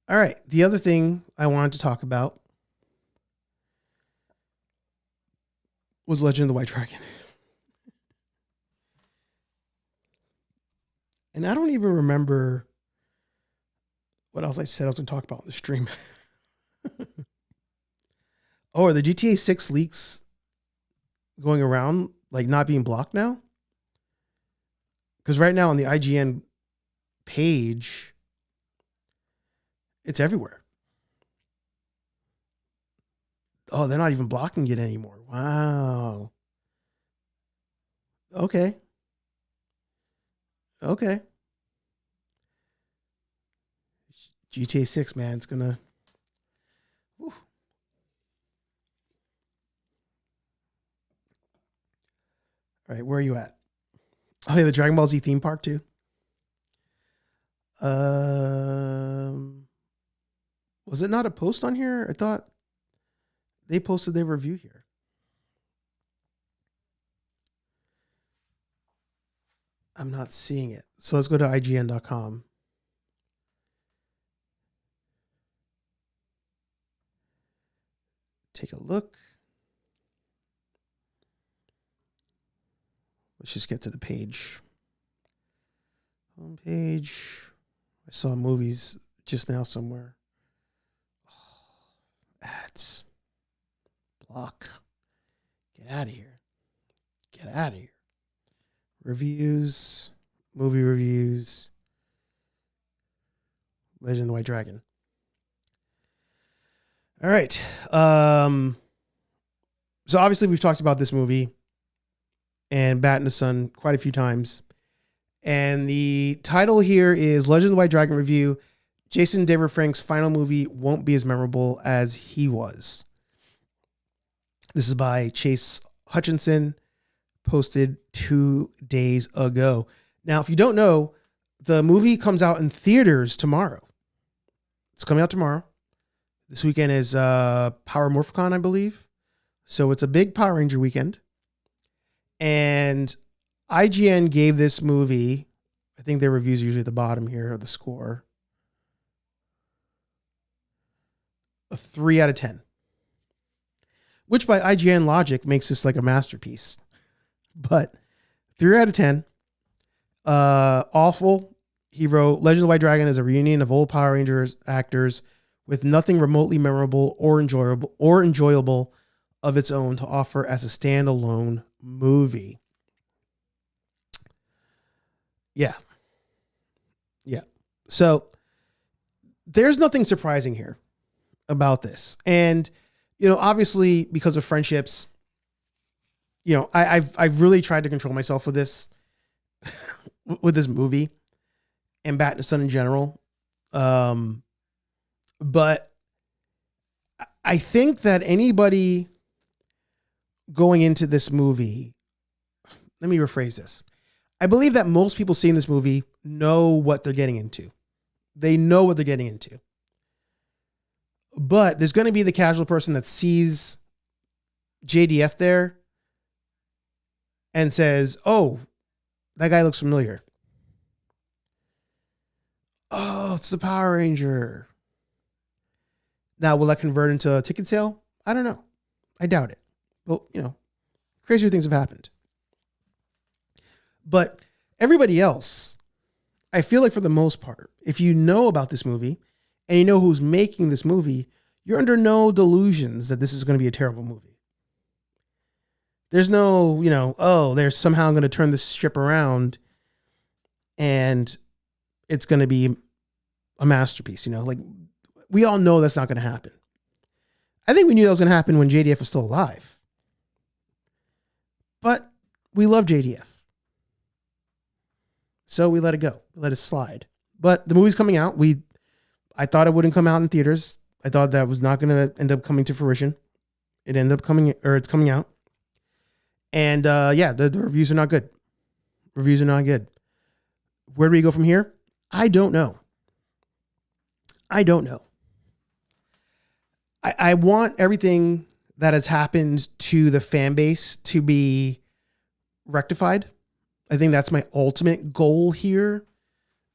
All right. The other thing I wanted to talk about was Legend of the White Dragon. And I don't even remember what else I said I was going to talk about in the stream. Oh, are the GTA 6 leaks going around, like not being blocked now? Because right now on the IGN page, it's everywhere. Oh, they're not even blocking it anymore. Wow. Okay. Okay. GTA 6, man, it's gonna. Whew. All right, where are you at? Oh, yeah, the Dragon Ball Z theme park too. Was it not a post on here? I thought they posted their review here. I'm not seeing it. So let's go to IGN.com. Take a look. Let's just get to the page. Homepage. I saw movies just now somewhere. Oh, ads. Block. Get out of here. Get out of here. Reviews. Movie reviews. Legend of the White Dragon. All right. So obviously we've talked about this movie and Bat in the Sun quite a few times. And the title here is Legend of the White Dragon Review. Jason David Frank's final movie won't be as memorable as he was. This is by Chase Hutchinson, posted 2 days ago. Now, if you don't know, the movie comes out in theaters tomorrow. It's coming out tomorrow. This weekend is Power Morphicon, I believe. So it's a big Power Ranger weekend. And IGN gave this movie, I think their reviews are usually at the bottom here of the score, a 3 out of 10. Which by IGN logic makes this like a masterpiece. But 3 out of 10. Awful. He wrote, Legend of the White Dragon is a reunion of old Power Rangers actors with nothing remotely memorable or enjoyable of its own to offer as a standalone movie. Yeah. So there's nothing surprising here about this. And, obviously because of friendships, I've really tried to control myself with this, with this movie and Bat in the Sun in general. But I think that anybody going into this movie, let me rephrase this. I believe that most people seeing this movie know what they're getting into. They know what they're getting into. But there's going to be the casual person that sees JDF there and says, oh, that guy looks familiar. Oh, it's the Power Ranger. Now, will that convert into a ticket sale? I don't know. I doubt it. Well, crazier things have happened. But everybody else, I feel like for the most part, if you know about this movie and you know who's making this movie, you're under no delusions that this is going to be a terrible movie. There's no, they're somehow going to turn this ship around and it's going to be a masterpiece, like we all know that's not going to happen. I think we knew that was going to happen when JDF was still alive. But we love JDF. So we let it go. Let it slide. But the movie's coming out. I thought it wouldn't come out in theaters. I thought that was not going to end up coming to fruition. It ended up it's coming out. And the reviews are not good. Reviews are not good. Where do we go from here? I don't know. I want everything that has happened to the fan base to be rectified. I think that's my ultimate goal here.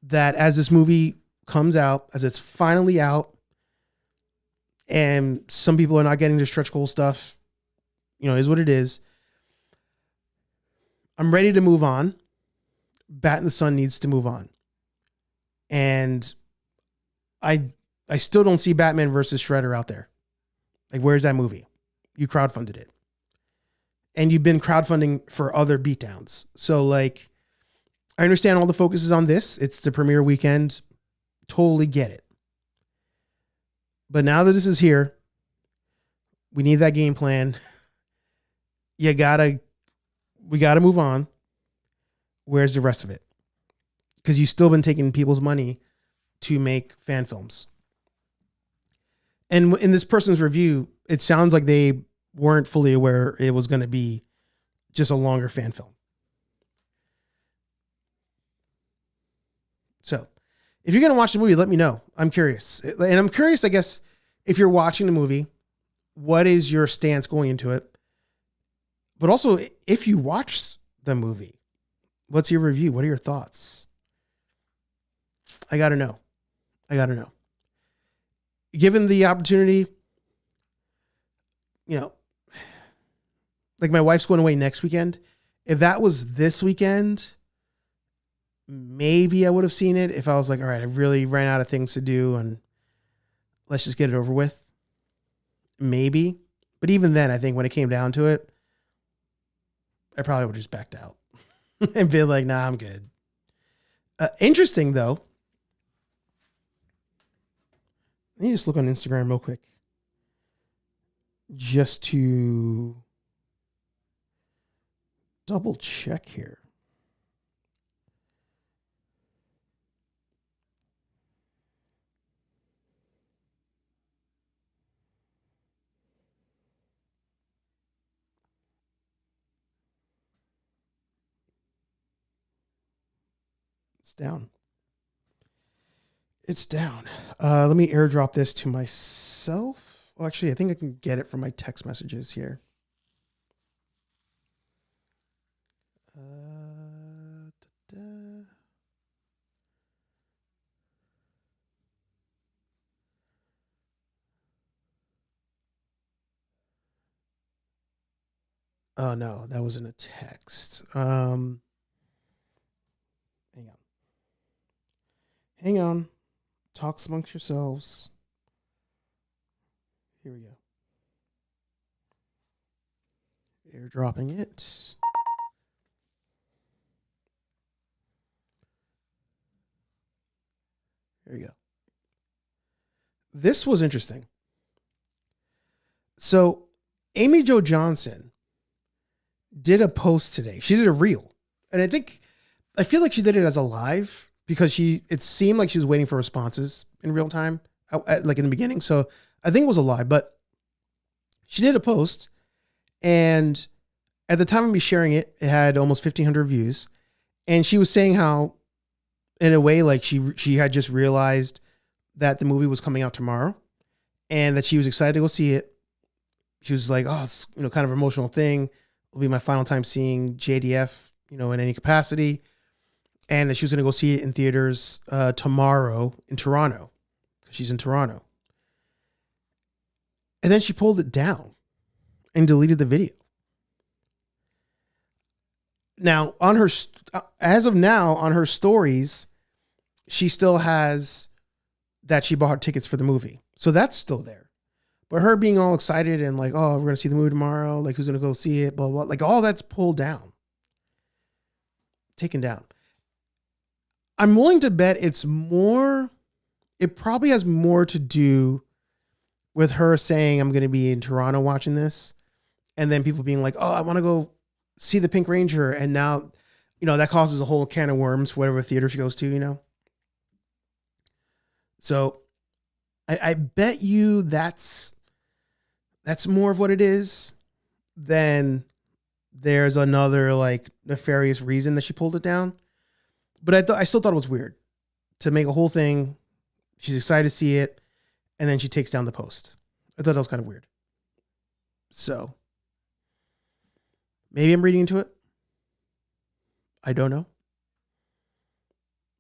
That as this movie comes out, as it's finally out, and some people are not getting their stretch goal stuff, is what it is. I'm ready to move on. Bat in the Sun needs to move on. And I still don't see Batman versus Shredder out there. Like, where's that movie? You crowdfunded it. And you've been crowdfunding for other beatdowns. So, I understand all the focus is on this. It's the premiere weekend. Totally get it. But now that this is here, we need that game plan. We gotta move on. Where's the rest of it? Because you've still been taking people's money to make fan films. And in this person's review, it sounds like they weren't fully aware it was going to be just a longer fan film. So if you're going to watch the movie, let me know. I'm curious. And I'm curious, I guess, if you're watching the movie, what is your stance going into it? But also, if you watch the movie, what's your review? What are your thoughts? I got to know. Given the opportunity, you know, like my wife's going away next weekend. If that was this weekend, maybe I would have seen it if I was like, all right, I really ran out of things to do and let's just get it over with. Maybe. But even then, I think when it came down to it, I probably would have just backed out and been like, nah, I'm good. Interesting, though. Let me just look on Instagram real quick. Just to double check here. It's down. It's down. Let me airdrop this to myself. Well, actually, I think I can get it from my text messages here. Oh, no, that wasn't a text. Hang on. Hang on. Talks amongst yourselves. Here we go. Airdropping it. There you go. This was interesting. So, Amy Jo Johnson did a post today. She did a reel. And I feel like she did it as a live because it seemed like she was waiting for responses in real time, like in the beginning. So I think it was a live, but she did a post, and at the time of me sharing it, it had almost 1,500 views. And she was saying how, in a way, like she had just realized that the movie was coming out tomorrow and that she was excited to go see it. She was like, oh, it's, kind of an emotional thing. It'll be my final time seeing JDF, in any capacity. And that she was going to go see it in theaters tomorrow in Toronto. She's in Toronto. And then she pulled it down and deleted the video. Now, as of now, on her stories, she still has that she bought tickets for the movie. So that's still there. But her being all excited and like, oh, we're going to see the movie tomorrow. Like, who's going to go see it? Blah, blah. Like, all that's pulled down. Taken down. I'm willing to bet it probably has more to do with her saying, I'm going to be in Toronto watching this. And then people being like, oh, I want to go see the Pink Ranger. And now, that causes a whole can of worms for whatever theater she goes to, So I bet you that's more of what it is than there's another like nefarious reason that she pulled it down. But I still thought it was weird to make a whole thing. She's excited to see it. And then she takes down the post. I thought that was kind of weird. So maybe I'm reading into it. I don't know.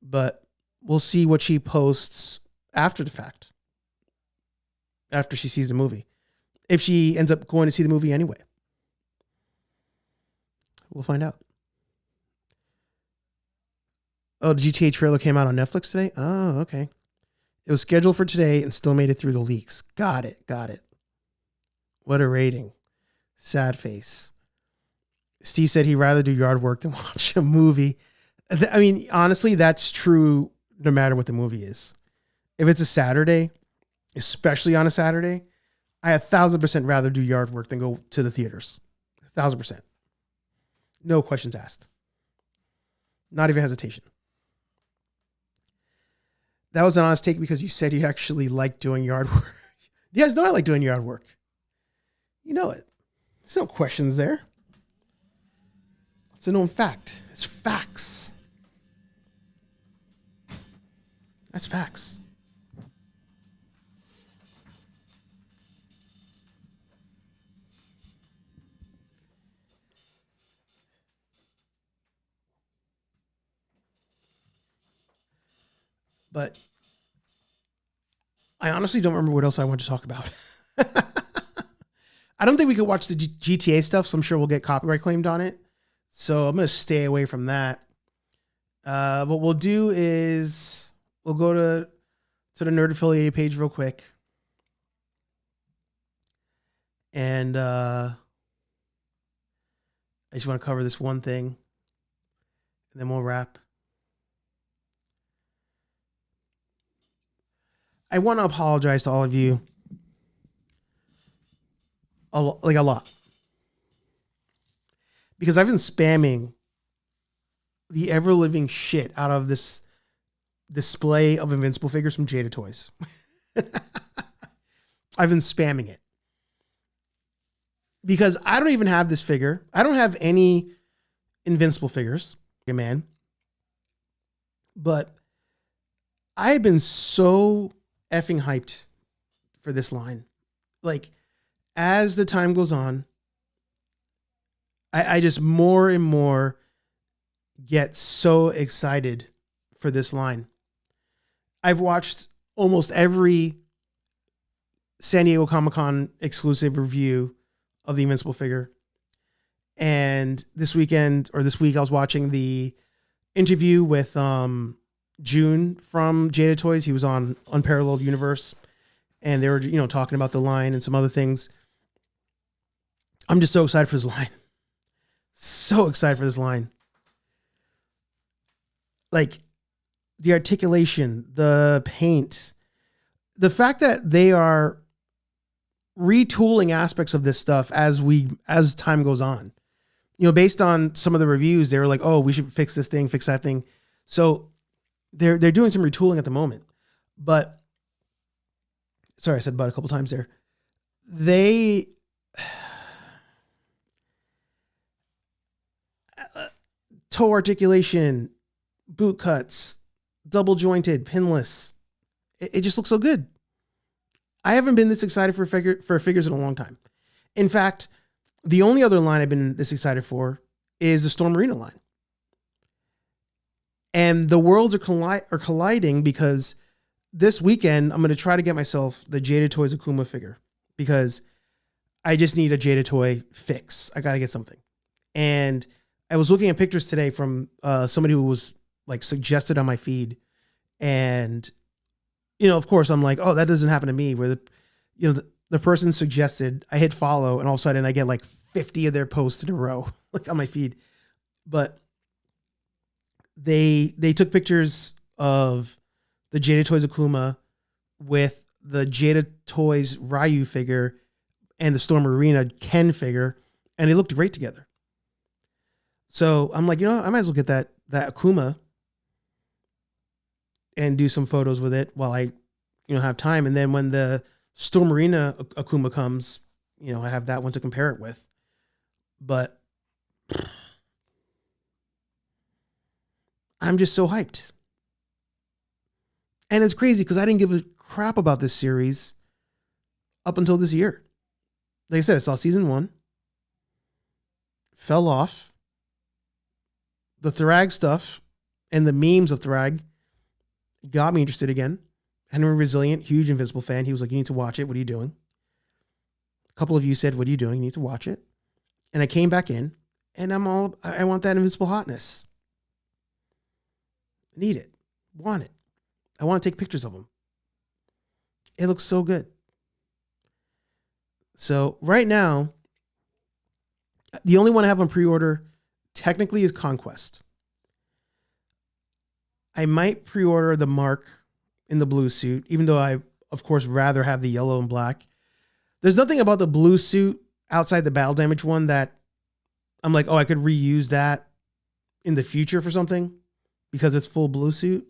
But we'll see what she posts after the fact. After she sees the movie. If she ends up going to see the movie anyway. We'll find out. Oh, the GTA trailer came out on Netflix today? Oh, okay. It was scheduled for today and still made it through the leaks. Got it. What a rating. Sad face. Steve said he'd rather do yard work than watch a movie. I mean, honestly, that's true no matter what the movie is. If it's a Saturday, especially on a Saturday, I 1,000% rather do yard work than go to the theaters. 1,000%. No questions asked. Not even hesitation. That was an honest take because you said you actually like doing yard work. You guys know I like doing yard work. You know it. There's no questions there. It's a known fact. It's facts. That's facts. But I honestly don't remember what else I want to talk about. I don't think we could watch the GTA stuff, so I'm sure we'll get copyright claimed on it. So I'm going to stay away from that. What we'll do is we'll go to the Nerd Affiliated page real quick. And I just want to cover this one thing. And then we'll wrap. I want to apologize to all of you. A lot. Because I've been spamming the ever-living shit out of this display of Invincible figures from Jada Toys. I've been spamming it. Because I don't even have this figure. I don't have any Invincible figures. Man. But I've been so effing hyped for this line. Like, as the time goes on, I just more and more get so excited for this line. I've watched almost every San Diego Comic-Con exclusive review of the Invincible figure. And this week I was watching the interview with Juhn from Jada Toys. He was on Unparalleled Universe, and they were, talking about the line and some other things. I'm just so excited for this line. So excited for this line. Like, the articulation, the paint, the fact that they are retooling aspects of this stuff as time goes on. Based on some of the reviews, they were like, oh, we should fix this thing, fix that thing. So they're doing some retooling at the moment. But sorry, I said but a couple times there. Toe articulation, boot cuts, double jointed, pinless. It just looks so good. I haven't been this excited for figures in a long time. In fact, the only other line I've been this excited for is the Storm Arena line. And the worlds are colliding because this weekend I'm going to try to get myself the Jada Toys Akuma figure because I just need a Jada Toy fix. I got to get something. And I was looking at pictures today from somebody who was like suggested on my feed. And, of course I'm like, oh, that doesn't happen to me, where the person suggested, I hit follow, and all of a sudden I get like 50 of their posts in a row, like on my feed. But they took pictures of the Jada Toys Akuma with the Jada Toys Ryu figure and the Storm Arena Ken figure, and they looked great together. So I'm like, I might as well get that Akuma and do some photos with it while I, have time. And then when the Storm Arena Akuma comes, I have that one to compare it with. But I'm just so hyped. And it's crazy because I didn't give a crap about this series up until this year. Like I said, I saw season 1, fell off. The Thrag stuff and the memes of Thrag got me interested again. Henry Resilient, huge Invincible fan. He was like, you need to watch it. What are you doing? A couple of you said, what are you doing? You need to watch it. And I came back in and I want that Invincible hotness. Need it. Want it. I want to take pictures of them. It looks so good. So right now, the only one I have on pre-order technically is Conquest. I might pre-order the Mark in the blue suit, even though I, of course, rather have the yellow and black. There's nothing about the blue suit outside the battle damage one that I'm like, oh, I could reuse that in the future for something because it's full blue suit.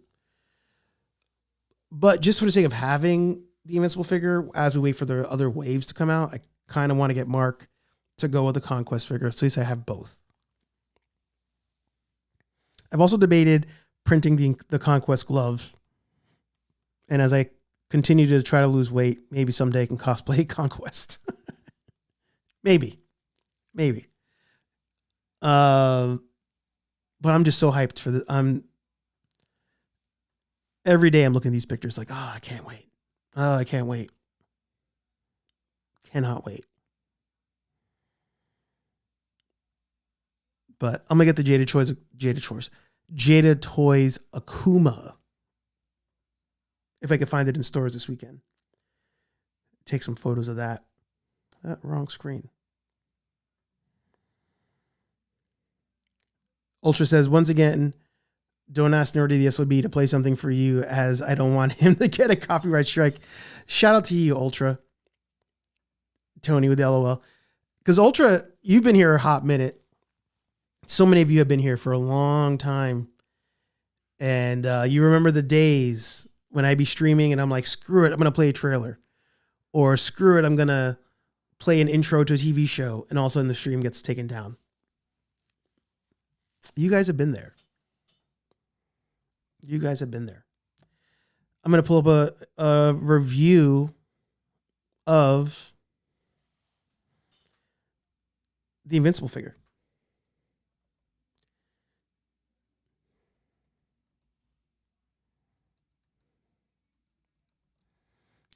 But just for the sake of having the Invincible figure as we wait for the other waves to come out, I kind of want to get Mark to go with the Conquest figure. So at least I have both. I've also debated printing the Conquest glove. And as I continue to try to lose weight, maybe someday I can cosplay Conquest. Maybe. But I'm just so hyped for the. Every day I'm looking at these pictures like, oh, I can't wait. Oh, I can't wait. Cannot wait. But I'm going to get the Jada Toys Akuma. If I can find it in stores this weekend. Take some photos of that. Wrong screen. Ultra says, once again, don't ask Nerdy the SOB to play something for you as I don't want him to get a copyright strike. Shout out to you, Ultra. Tony with the LOL. Because Ultra, you've been here a hot minute. So many of you have been here for a long time. And you remember the days when I'd be streaming and I'm like, screw it, I'm going to play a trailer. Or screw it, I'm going to play an intro to a TV show. And all of a sudden the stream gets taken down. You guys have been there. You guys have been there. I'm going to pull up a review of the Invincible figure.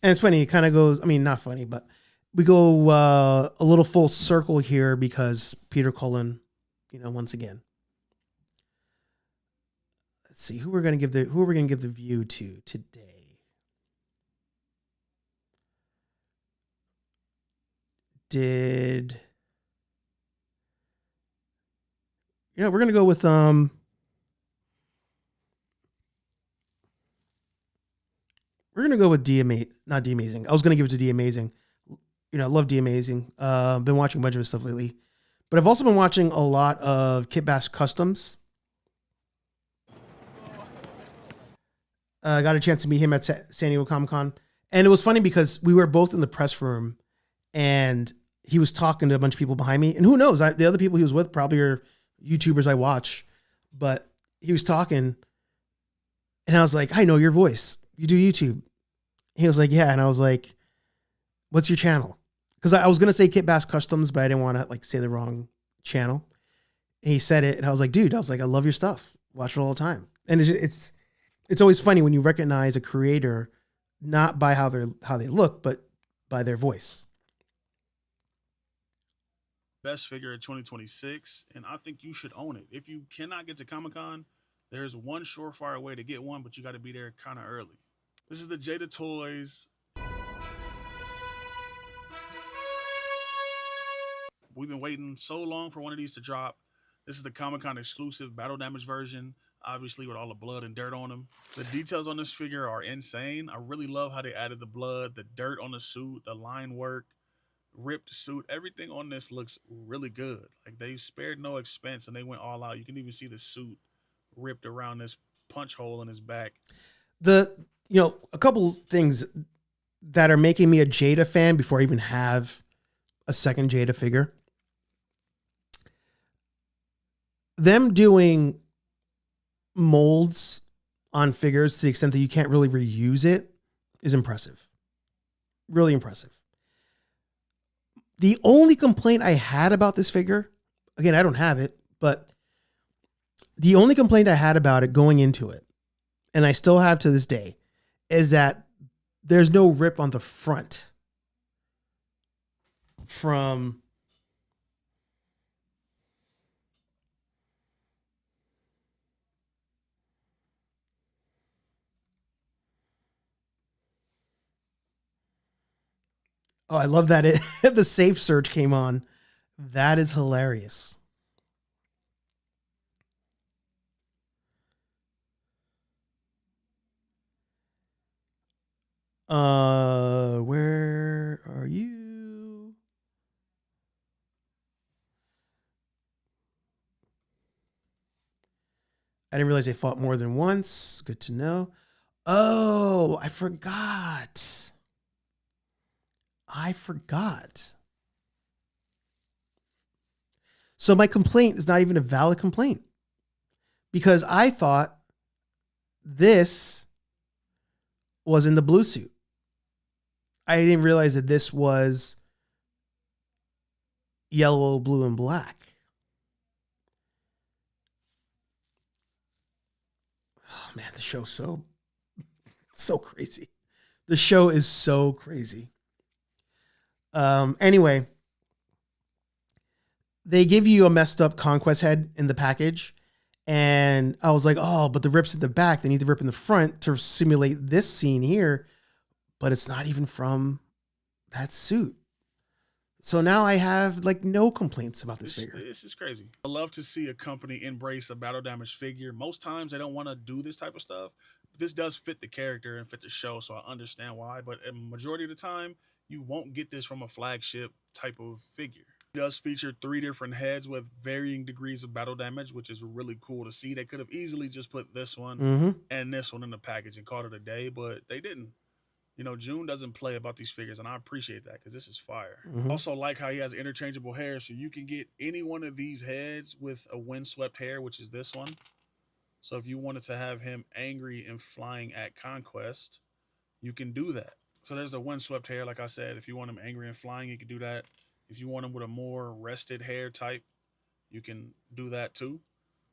And it's funny. It kind of goes, I mean, not funny, but we go a little full circle here because Peter Cullen, once again. Let's see who we're going to give the view to today. We're going to go with we're going to go with not D Amazing. I was going to give it to D Amazing. I love D Amazing. Been watching a bunch of his stuff lately. But I've also been watching a lot of Kit Bass Customs. Got a chance to meet him at San Diego Comic-Con. And it was funny because we were both in the press room and he was talking to a bunch of people behind me. And who knows, the other people he was with probably are YouTubers I watch. But he was talking and I was like, I know your voice. You do YouTube. He was like, yeah. And I was like, what's your channel? Because I was going to say Kit Bass Customs, but I didn't want to say the wrong channel. And he said it. And I was like, dude, I love your stuff. Watch it all the time. And it's always funny when you recognize a creator, not by how they look, but by their voice. Best figure of 2026, and I think you should own it. If you cannot get to Comic-Con, there's one surefire way to get one, but you got to be there kind of early. This is the Jada Toys. We've been waiting so long for one of these to drop. This is the Comic-Con exclusive battle damage version, obviously with all the blood and dirt on them. The details on this figure are insane. I really love how they added the blood, the dirt on the suit, the line work, ripped suit. Everything on this looks really good. Like, they spared no expense and they went all out. You can even see the suit ripped around this punch hole in his back. A couple things that are making me a Jada fan before I even have a second Jada figure. Them doing molds on figures to the extent that you can't really reuse it is impressive. Really impressive. The only complaint I had about this figure, again, I don't have it, but the only complaint I had about it going into it, and I still have to this day, is that there's no rip on the front from Oh, I love that the safe search came on. That is hilarious. Where are you? I didn't realize they fought more than once. Good to know. Oh, I forgot. So my complaint is not even a valid complaint because I thought this was in the blue suit. I didn't realize that this was yellow, blue, and black. Oh man, the show's so So crazy. The show is so crazy. Anyway, they give you a messed up Conquest head in the package. And I was like, oh, but the rip's in the back. They need the rip in the front to simulate this scene here. But it's not even from that suit. So now I have like no complaints about this figure. This is crazy. I love to see a company embrace a battle damage figure. Most times they don't want to do this type of stuff. This does fit the character and fit the show, so I understand why. But a majority of the time, you won't get this from a flagship type of figure. It does feature 3 different heads with varying degrees of battle damage, which is really cool to see. They could have easily just put this one and this one in the package and called it a day, but they didn't. You know, Juhn doesn't play about these figures, and I appreciate that because this is fire. Also like how he has interchangeable hair, so you can get any one of these heads with a windswept hair, which is this one. So if you wanted to have him angry and flying at Conquest, you can do that. So there's the windswept hair, like I said. If you want him angry and flying, you can do that. If you want him with a more rested hair type, you can do that too.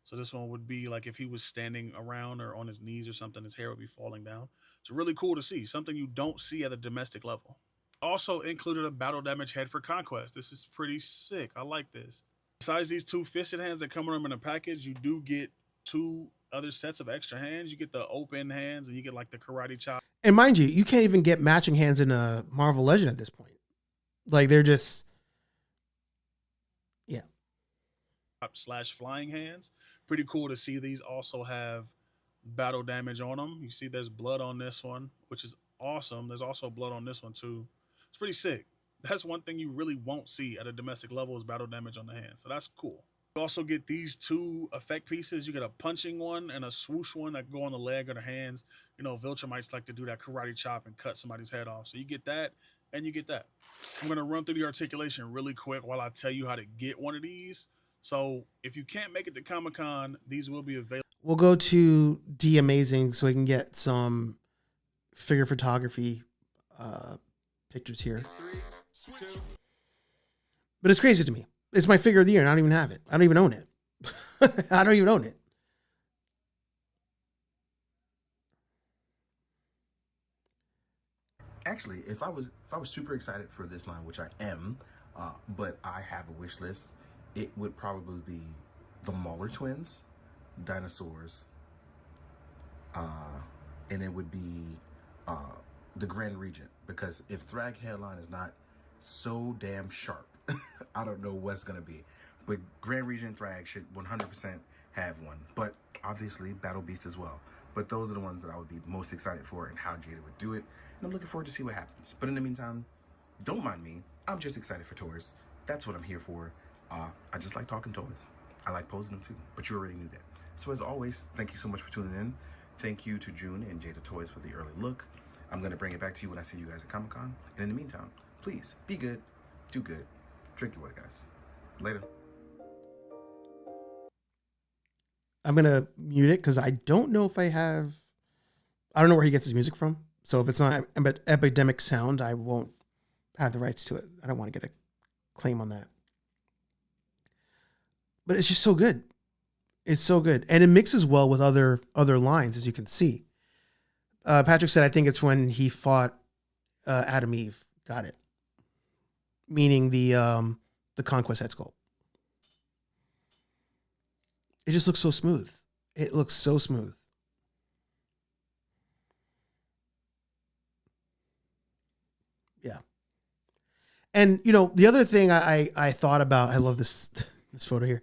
So this one would be like if he was standing around or on his knees or something, his hair would be falling down. It's really cool to see, something you don't see at a domestic level. Also included a battle damage head for Conquest. This is pretty sick. I like this. Besides these 2 fisted hands that come with them in a package, you do get 2 other sets of extra hands. You get the open hands and you get like the karate chop. And mind you, you can't even get matching hands in a Marvel Legend at this point. Like they're just, yeah. / flying hands. Pretty cool to see these also have battle damage on them. You see there's blood on this one, which is awesome. There's also blood on this one too. It's pretty sick. That's one thing you really won't see at a domestic level is battle damage on the hand. So that's cool. You also get these 2 effect pieces. You get a punching one and a swoosh one that go on the leg or the hands. You know, Viltrumites like to do that karate chop and cut somebody's head off. So you get that and you get that. I'm going to run through the articulation really quick while I tell you how to get one of these. So if you can't make it to Comic-Con, these will be available. We'll go to D Amazing so we can get some figure photography pictures here. But it's crazy to me. It's my figure of the year and I don't even have it. I don't even own it. I don't even own it. Actually, if I was super excited for this line, which I am, but I have a wish list, it would probably be the Mauler twins, dinosaurs, and it would be the Grand Regent, because if Thrag hairline is not so damn sharp, I don't know what's gonna be. But Grand Regent Thrag should 100% have one, but obviously Battle Beast as well. But those are the ones that I would be most excited for and how Jada would do it, and I'm looking forward to see what happens. But in the meantime, don't mind me. I'm just excited for toys. That's what I'm here for. I just like talking toys. I like posing them too, but you already knew that. So as always, thank you so much for tuning in. Thank you to Juhn and Jada Toys for the early look. I'm gonna bring it back to you when I see you guys at Comic-Con. And in the meantime, please be good, do good, drink your water, guys. Later. I'm going to mute it because I don't know if I don't know where he gets his music from. So if it's not Epidemic Sound, I won't have the rights to it. I don't want to get a claim on that. But it's just so good. It's so good. And it mixes well with other lines, as you can see. Patrick said, I think it's when he fought Adam Eve. Got it. Meaning the Conquest head sculpt. It just looks so smooth. It looks so smooth. Yeah. And, you know, the other thing I thought about, I love this photo here.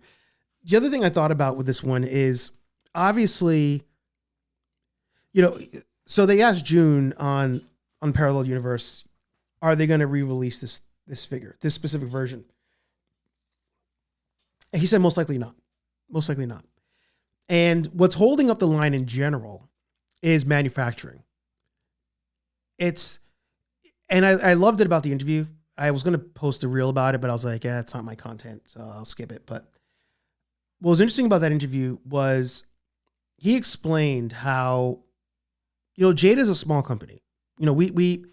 The other thing I thought about with this one is obviously, you know, so they asked Juhn on Unparalleled Universe, are they going to re-release this figure, this specific version? And he said, most likely not. Most likely not. And what's holding up the line in general is manufacturing. And I loved it about the interview. I was going to post a reel about it, but I was like, yeah, it's not my content, so I'll skip it. But what was interesting about that interview was he explained how, you know, Jada is a small company. You know, we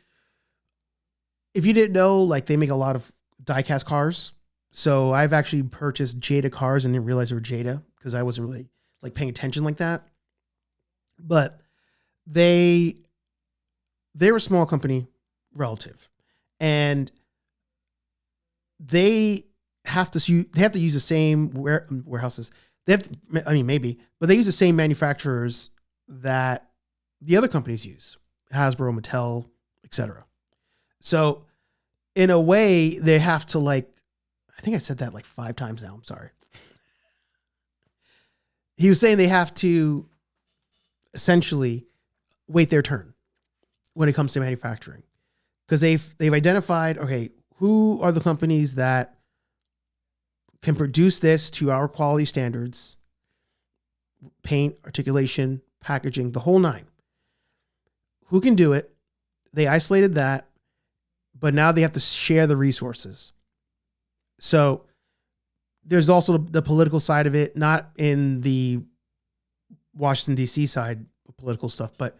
if you didn't know, like they make a lot of diecast cars. So I've actually purchased Jada cars and didn't realize they were Jada because I wasn't really like paying attention like that. But they they're a small company relative, and they have to use the same warehouses. They have, maybe, but they use the same manufacturers that the other companies use: Hasbro, Mattel, etc. So, in a way, they have to I think I said that 5 times now. I'm sorry. He was saying they have to essentially wait their turn when it comes to manufacturing, because they've identified, okay, who are the companies that can produce this to our quality standards, paint, articulation, packaging, the whole nine. Who can do it? They isolated that, but now they have to share the resources. So there's also the political side of it, not in the Washington, D.C. side of political stuff, but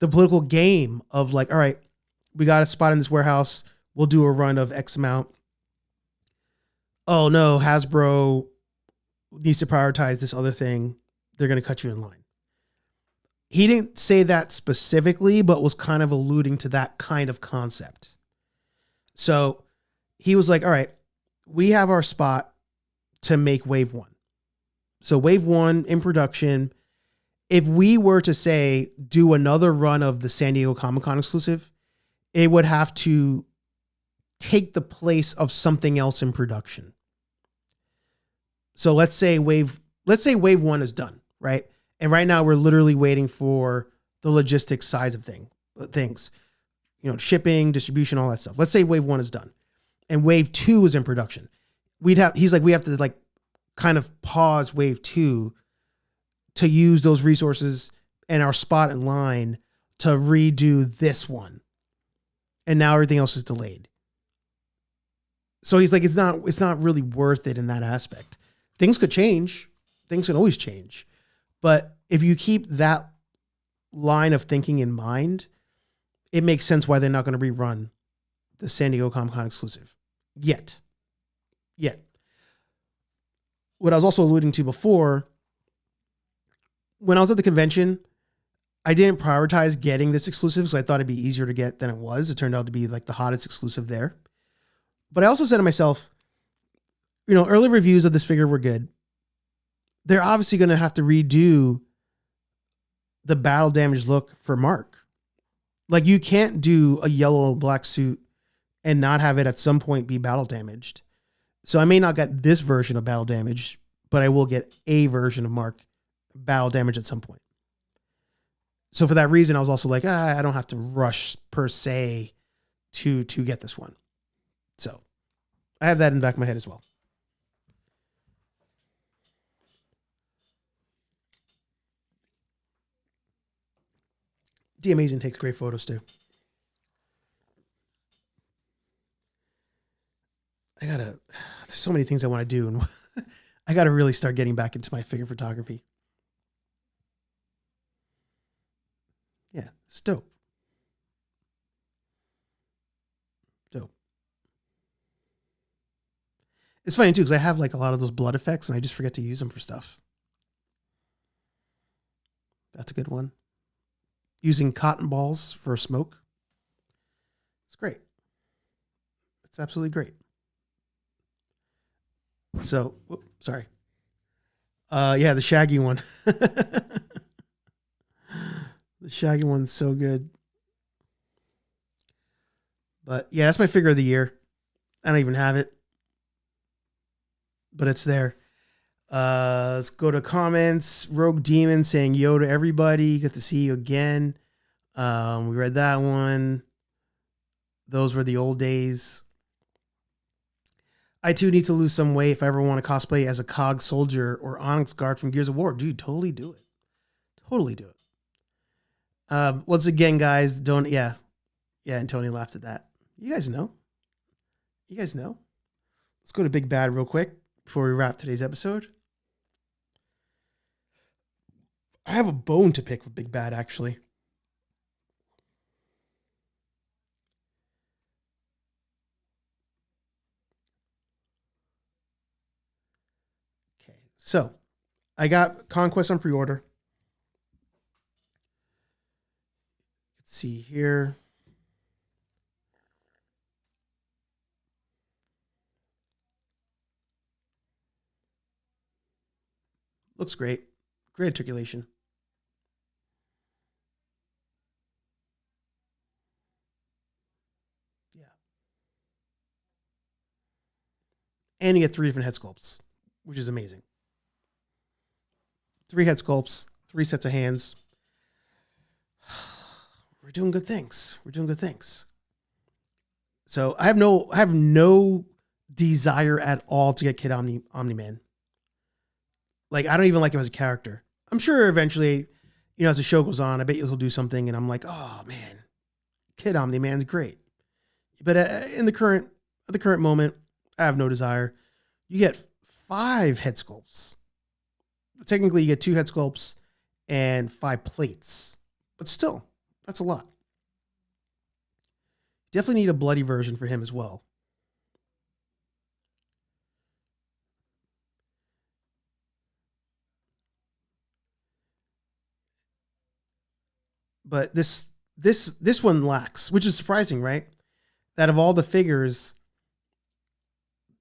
the political game of all right, we got a spot in this warehouse. We'll do a run of X amount. Oh no, Hasbro needs to prioritize this other thing. They're going to cut you in line. He didn't say that specifically, but was kind of alluding to that kind of concept. So he was like, all right, we have our spot to make Wave 1. So Wave 1 in production. If we were to say, do another run of the San Diego Comic-Con exclusive, it would have to take the place of something else in production. So let's say Wave 1 is done, right? And right now we're literally waiting for the logistics sides of things, shipping, distribution, all that stuff. Let's say Wave 1 is done and Wave 2 is in production. He's like, we have to kind of pause Wave 2 to use those resources and our spot in line to redo this one. And now everything else is delayed. So he's like, it's not really worth it in that aspect. Things could change. Things can always change. But if you keep that line of thinking in mind, it makes sense why they're not going to rerun the San Diego Comic-Con exclusive yet. What I was also alluding to before, when I was at the convention, I didn't prioritize getting this exclusive because I thought it'd be easier to get than it was. It turned out to be the hottest exclusive there. But I also said to myself, early reviews of this figure were good. They're obviously going to have to redo the battle damage look for Mark. You can't do a yellow black suit and not have it at some point be battle damaged. So I may not get this version of battle damage, but I will get a version of Mark battle damage at some point. So for that reason, I was also like, I don't have to rush per se to get this one. So I have that in the back of my head as well. The Amazing takes great photos too. There's so many things I want to do, and I got to really start getting back into my figure photography. Yeah, it's dope. It's funny too, because I have a lot of those blood effects and I just forget to use them for stuff. That's a good one. Using cotton balls for smoke. It's great. It's absolutely great. So, sorry. Yeah, the Shaggy one. The Shaggy one's so good. But yeah, that's my figure of the year. I don't even have it, but it's there. Let's go to comments. Rogue Demon saying yo to everybody. Good to see you again. We read that one. Those were the old days. I too need to lose some weight if I ever want to cosplay as a COG soldier or Onyx Guard from Gears of War. Dude, totally do it. Totally do it. Once again, guys, don't, yeah, and Tony laughed at that. You guys know. Let's go to Big Bad real quick before we wrap today's episode. I have a bone to pick with Big Bad, actually. Okay, so I got Conquest on pre-order. Let's see here. Looks great. Great articulation. Yeah. And you get 3 different head sculpts, which is amazing. 3 head sculpts, 3 sets of hands. We're doing good things. We're doing good things. So I have no desire at all to get Kid Omni-Man. Like, I don't even like him as a character. I'm sure eventually, as the show goes on, I bet he'll do something and I'm like, oh man, Kid Omni-Man's great. But at the current moment, I have no desire. You get 5 head sculpts. Technically, you get 2 head sculpts and 5 plates. But still, that's a lot. Definitely need a bloody version for him as well. But this one lacks, which is surprising, right? That of all the figures,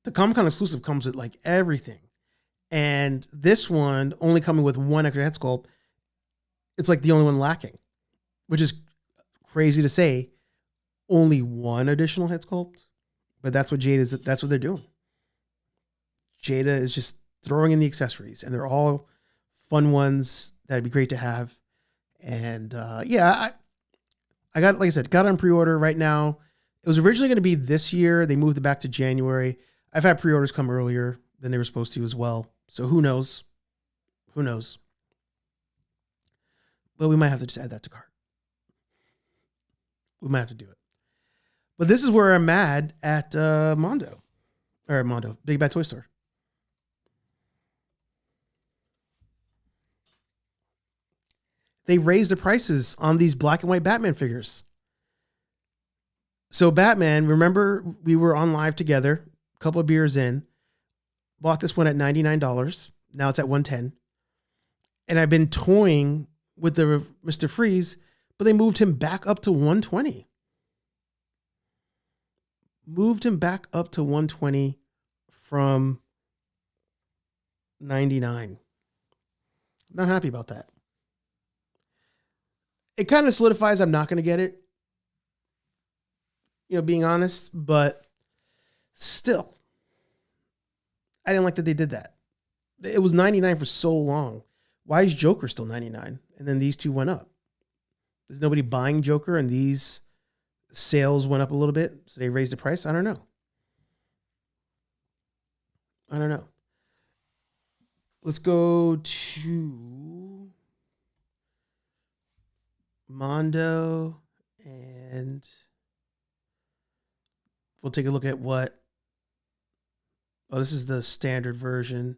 the Comic-Con exclusive comes with like everything. And this one only coming with 1 extra head sculpt, it's like the only one lacking, which is crazy to say. Only 1 additional head sculpt, but that's what that's what they're doing. Jada is just throwing in the accessories, and they're all fun ones that'd be great to have. And I got, like I said, got on pre-order right now. It was originally going to be this year. They moved it back to January. I've had pre-orders come earlier than they were supposed to as well. So who knows? Who knows? But we might have to just add that to cart. We might have to do it. But this is where I'm mad at Mondo. Big Bad Toy Store. They raised the prices on these black and white Batman figures. So Batman, remember we were on live together, a couple of beers in, bought this one at $99. Now it's at $110. And I've been toying with the Mr. Freeze, but they moved him back up to $120. Moved him back up to $120 from $99. Not happy about that. It kind of solidifies I'm not going to get it. Being honest, but still, I didn't like that they did that. It was $99 for so long. Why is Joker still $99? And then these two went up. There's nobody buying Joker, and these sales went up a little bit, so they raised the price. I don't know. Let's go to Mondo, and we'll take a look at what. Oh, this is the standard version.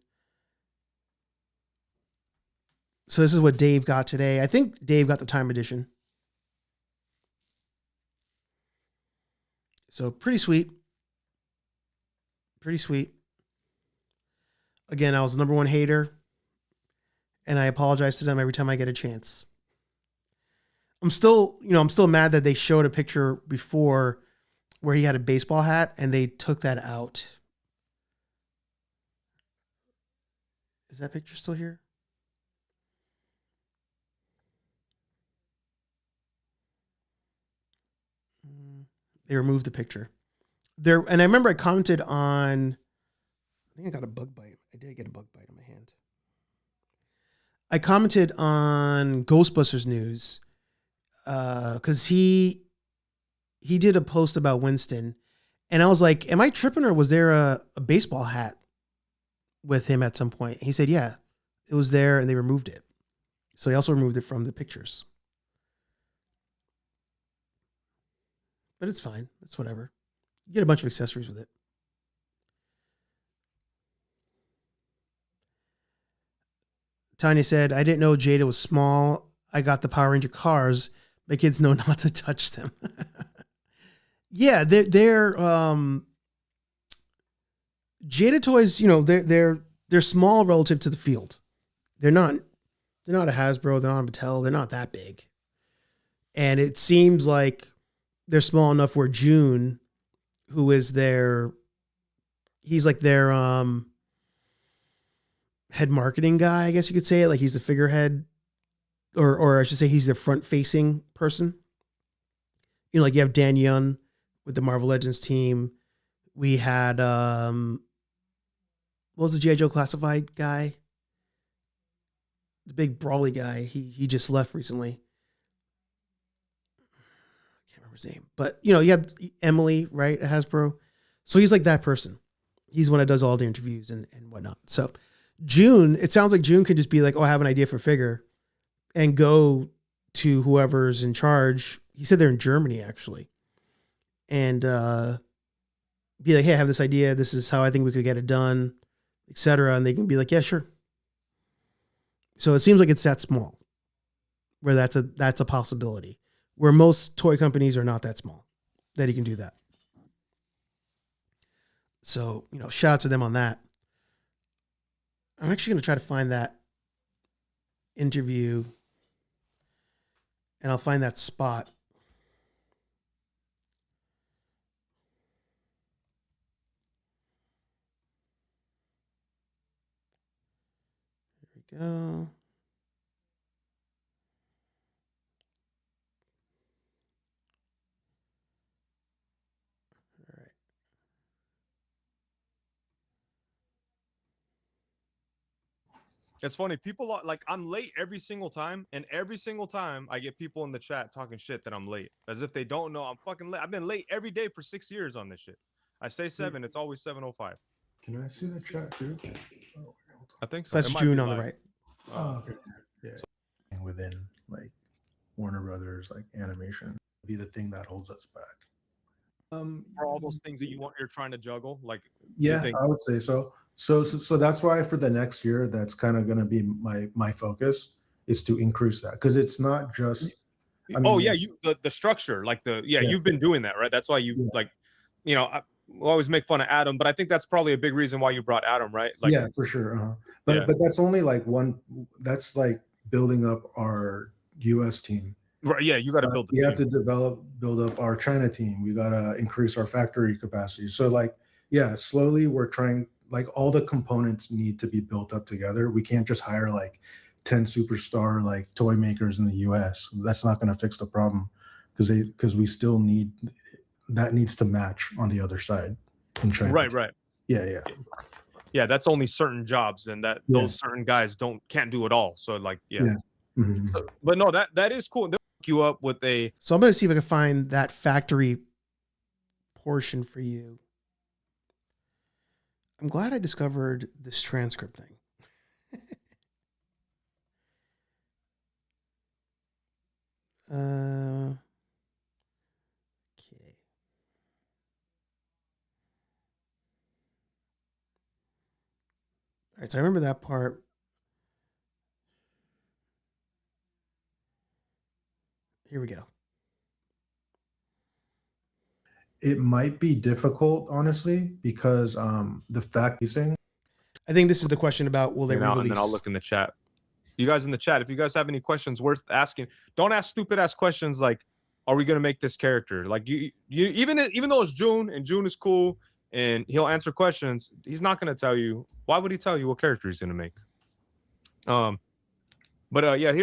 So this is what Dave got today. I think Dave got the Time Edition. So pretty sweet. Pretty sweet. Again, I was the number 1 hater, and I apologize to them every time I get a chance. I'm still mad that they showed a picture before where he had a baseball hat and they took that out. Is that picture still here? They removed the picture there. And I remember I commented on, I think I got a bug bite. I did get a bug bite on my hand. I commented on Ghostbusters News because he did a post about Winston, and I was like, am I tripping, or was there a baseball hat with him at some point? He said, yeah, it was there and they removed it. So they also removed it from the pictures. But it's fine. It's whatever. You get a bunch of accessories with it. Tanya said, I didn't know Jada was small. I got the Power Ranger cars. My kids know not to touch them. Yeah, they're Jada toys, they're small relative to the field. They're not a Hasbro, they're not a Mattel, they're not that big. And it seems like they're small enough where Juhn, who is he's like their head marketing guy, I guess you could say it. Like he's the figurehead, or I should say he's the front facing person. You know, like you have Dan Yun with the Marvel Legends team. We had what was the G.I. Joe Classified guy? The big brawly guy. He just left recently. I can't remember his name. But you know, you have Emily, right, at Hasbro. So he's like that person. He's the one that does all the interviews and whatnot. So Juhn, it sounds like Juhn could just be like, oh, I have an idea for a figure, and go to whoever's in charge. He said they're in Germany actually. And be like, hey, I have this idea. This is how I think we could get it done, etc. And they can be like, yeah, sure. So it seems like it's that small, where that's a possibility. Where most toy companies are not that small, that he can do that. So, you know, shout out to them on that. I'm actually going to try to find that interview, and I'll find that spot. There we go. It's funny. People are like, I'm late every single time, and every single time I get people in the chat talking shit that I'm late, as if they don't know I'm fucking late. I've been late every day for 6 years on this shit. I say 7, it's always 7:05. Can I see the chat too? Oh, I think so. That's Juhn on the right. oh okay. Yeah. And within like Warner Brothers, like animation, be the thing that holds us back. For all those things that you're trying to juggle, like yeah, I would say so. So that's why for the next year, that's kind of going to be my focus, is to increase that, because it's not just. I mean, the structure, like you've been doing that, right? That's why you like, you know, we always make fun of Adam, but I think that's probably a big reason why you brought Adam, right? Like, yeah, for sure. But that's only like one. That's like building up our U.S. team. Right. Yeah, you got to build. We have to build up our China team. We got to increase our factory capacity. So like, yeah, slowly we're trying. Like all the components need to be built up together. We can't just hire like 10 superstar like toy makers in the US. That's not going to fix the problem, because we still need that needs to match on the other side in China. Right. Yeah, that's only certain jobs, and those certain guys can't do it all. So like, Mm-hmm. So, but no, that is cool. They'll hook you up with a. So I'm going to see if I can find that factory portion for you. I'm glad I discovered this transcript thing. Okay. All right, so I remember that part. Here we go. It might be difficult, honestly, because the fact he's saying. I think this is the question about will they re-release? And then I'll look in the chat. You guys in the chat, if you guys have any questions worth asking, don't ask stupid ass questions like, "Are we gonna make this character?" Like you even though it's Juhn and Juhn is cool and he'll answer questions, he's not gonna tell you. Why would he tell you what character he's gonna make? But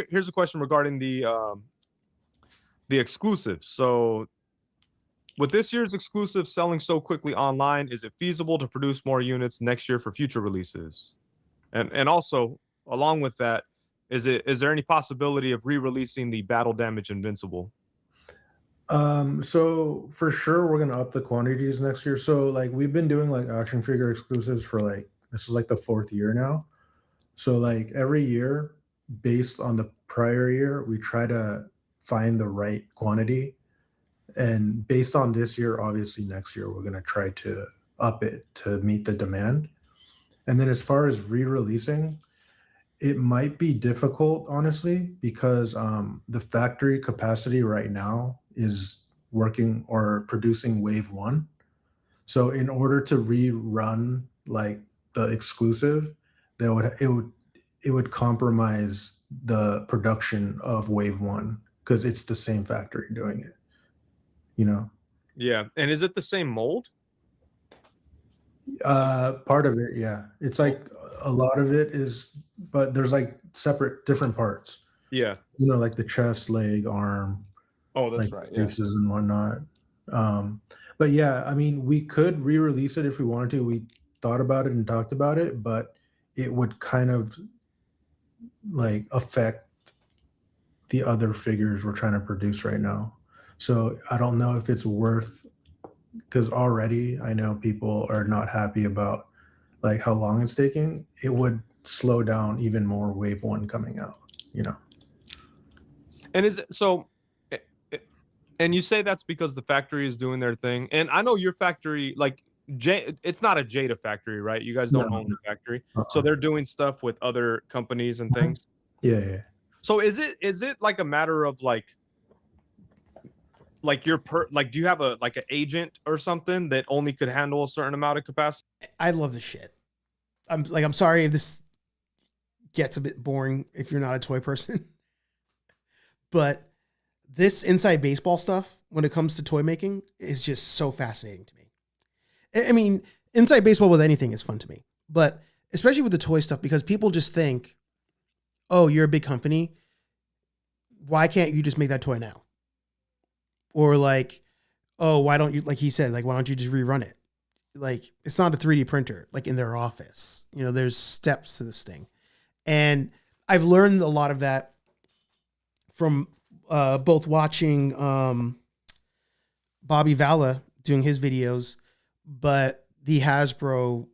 here's a question regarding the exclusives. So, with this year's exclusive selling so quickly online, is it feasible to produce more units next year for future releases? And also, along with that, is there any possibility of re-releasing the Battle Damage Invincible? So for sure we're gonna up the quantities next year. So like we've been doing like action figure exclusives for like, this is like the 4th year now. So like every year, based on the prior year, we try to find the right quantity. And based on this year, obviously next year, we're going to try to up it to meet the demand. And then as far as re-releasing, it might be difficult, honestly, because the factory capacity right now is working or producing wave 1. So in order to rerun like the exclusive, it would compromise the production of wave 1, because it's the same factory doing it. You know? Yeah. And is it the same mold? Part of it, yeah. It's like a lot of it is, but there's like separate, different parts. Yeah. Like the chest, leg, arm, Oh, that's like right. Yeah. spaces and whatnot. But yeah, I mean, we could re-release it if we wanted to. We thought about it and talked about it, but it would kind of like affect the other figures we're trying to produce right now. So I don't know if it's worth, because already I know people are not happy about like how long it's taking. It would slow down even more wave one coming out, And is it so? And you say that's because the factory is doing their thing. And I know your factory, like it's not a Jada factory, right? You guys don't No. own the factory, so Uh-uh. they're doing stuff with other companies and things. Yeah. So is it like a matter of like do you have an agent or something that only could handle a certain amount of capacity? I love the shit. I'm sorry if this gets a bit boring if you're not a toy person, but this inside baseball stuff when it comes to toy making is just so fascinating to me. I mean, inside baseball with anything is fun to me, but especially with the toy stuff, because people just think, oh, you're a big company. Why can't you just make that toy now? Or like, oh, why don't you, like he said, like, why don't you just rerun it? Like, it's not a 3D printer, like in their office. There's steps to this thing. And I've learned a lot of that from both watching Bobby Valla doing his videos, but the Hasbro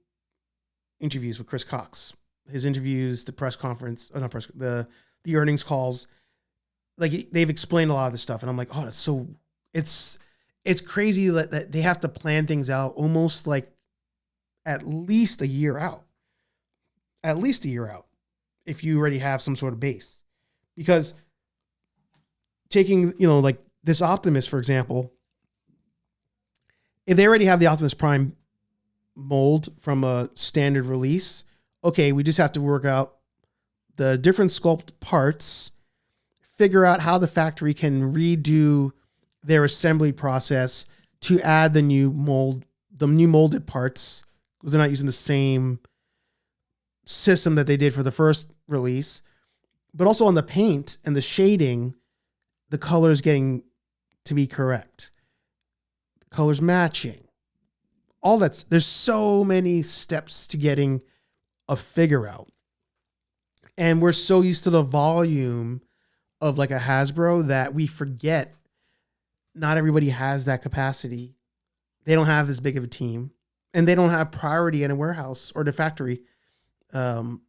interviews with Chris Cox, his interviews, the press conference, the earnings calls, like they've explained a lot of this stuff. And I'm like, oh, that's so, it's crazy that they have to plan things out almost like at least a year out, if you already have some sort of base. Because taking, like this Optimus, for example, if they already have the Optimus Prime mold from a standard release, okay, we just have to work out the different sculpt parts, figure out how the factory can redo their assembly process to add the new molded parts, because they're not using the same system that they did for the first release. But also on the paint and the shading, the colors getting to be correct, colors matching, all there's so many steps to getting a figure out. And we're so used to the volume of like a Hasbro that we forget not everybody has that capacity. They don't have as big of a team, and they don't have priority in a warehouse or the factory. Them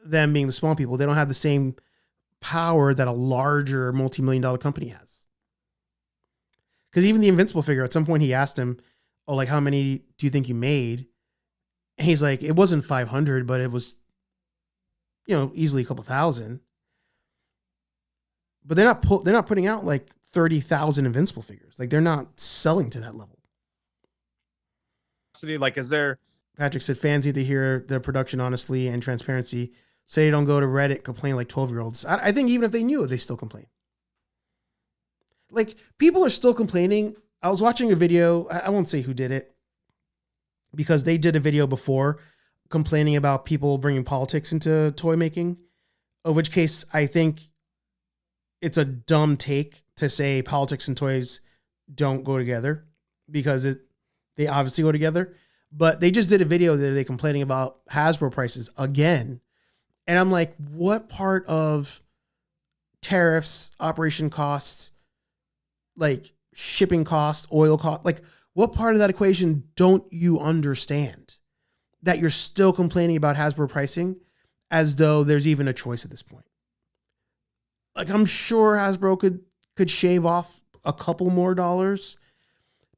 being the small people, they don't have the same power that a larger multi-million-dollar company has. Because even the Invincible figure, at some point he asked him, oh, like, how many do you think you made? And he's like, it wasn't 500, but it was, easily a couple thousand. But they're not putting out like 30,000 Invincible figures. Like, they're not selling to that level. Like, is there... Patrick said fans need to hear the production honestly and transparency. Say they don't go to Reddit, complain like 12-year-olds. I think even if they knew it, they still complain. Like, people are still complaining. I was watching a video. I won't say who did it, because they did a video before complaining about people bringing politics into toy making, of which case I think it's a dumb take to say politics and toys don't go together, because they obviously go together. But they just did a video that they complaining about Hasbro prices again. And I'm like, what part of tariffs, operation costs, like shipping costs, oil cost, like what part of that equation don't you understand? That you're still complaining about Hasbro pricing as though there's even a choice at this point. Like, I'm sure Hasbro could shave off a couple more dollars,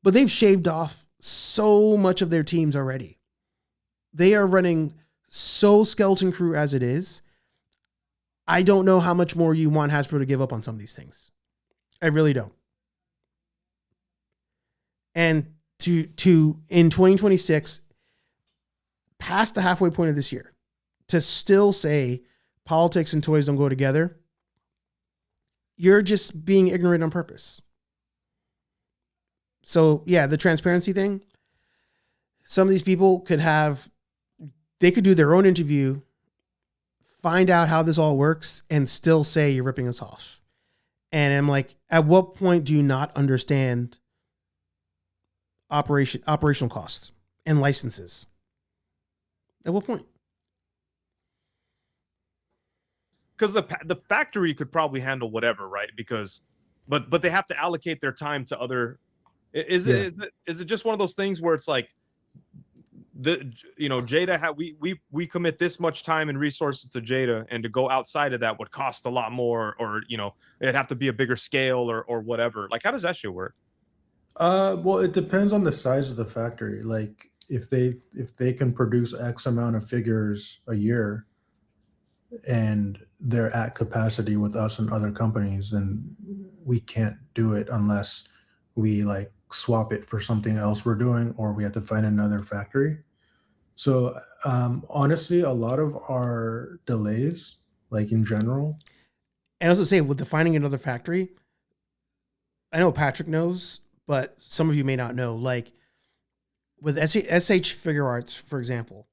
but they've shaved off so much of their teams already. They are running so skeleton crew as it is. I don't know how much more you want Hasbro to give up on some of these things. I really don't. And to in 2026, past the halfway point of this year, to still say politics and toys don't go together, you're just being ignorant on purpose. So yeah, the transparency thing, some of these people could do their own interview, find out how this all works, and still say you're ripping us off. And I'm like, at what point do you not understand operational costs and licenses? At what point? Because the factory could probably handle whatever, right? Because, but they have to allocate their time to other. Is it just one of those things where it's like, Jada we commit this much time and resources to Jada, and to go outside of that would cost a lot more, or it'd have to be a bigger scale or whatever. Like, how does that shit work? Well, it depends on the size of the factory. Like if they can produce X amount of figures a year and they're at capacity with us and other companies, then we can't do it unless we like swap it for something else we're doing, or we have to find another factory. So honestly, a lot of our delays, like in general. And I was going to say, with defining another factory, I know Patrick knows, but some of you may not know, like with SH Figure Arts, for example,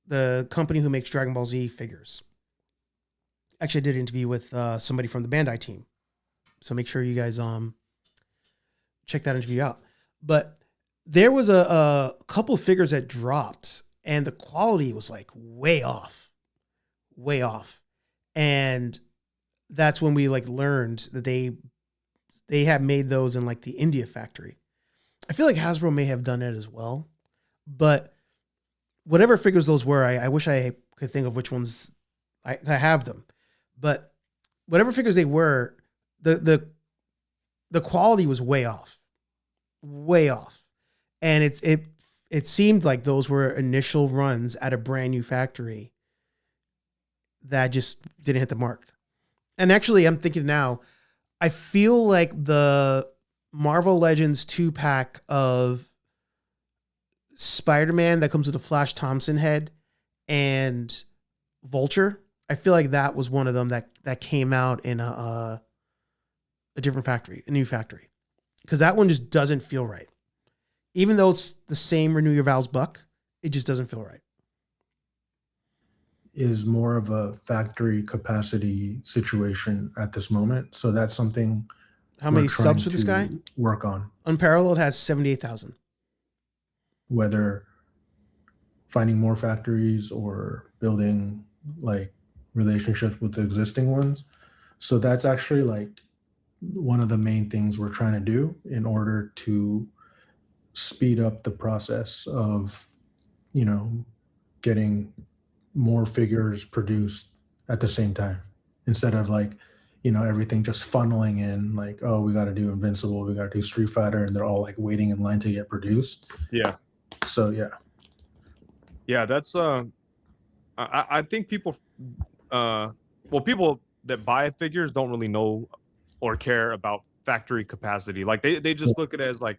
the company who makes Dragon Ball Z figures. Actually, I did an interview with somebody from the Bandai team. So make sure you guys check that interview out. But there was a couple of figures that dropped, and the quality was like way off. And that's when we like learned that they had made those in like the India factory. I feel like Hasbro may have done it as well, but whatever figures those were, I wish I could think of which ones I have them, but whatever figures they were, the quality was way off. And it seemed like those were initial runs at a brand new factory that just didn't hit the mark. And actually, I'm thinking now, I feel like the Marvel Legends 2-pack of Spider-Man that comes with a Flash Thompson head and Vulture, I feel like that was one of them that came out in a different factory, a new factory. Because that one just doesn't feel right. Even though it's the same Renew Your Vows buck, it just doesn't feel right. Is more of a factory capacity situation at this moment. So that's something. How many subs for this guy? Work on. Unparalleled has 78,000. Whether finding more factories or building like relationships with the existing ones. So that's actually like one of the main things we're trying to do in order to speed up the process of, getting more figures produced at the same time, instead of like, everything just funneling in like, oh, we got to do Invincible, we got to do Street Fighter, and they're all like waiting in line to get produced. Yeah. So yeah, that's I think people people that buy figures don't really know or care about factory capacity. Like they just look at it as like,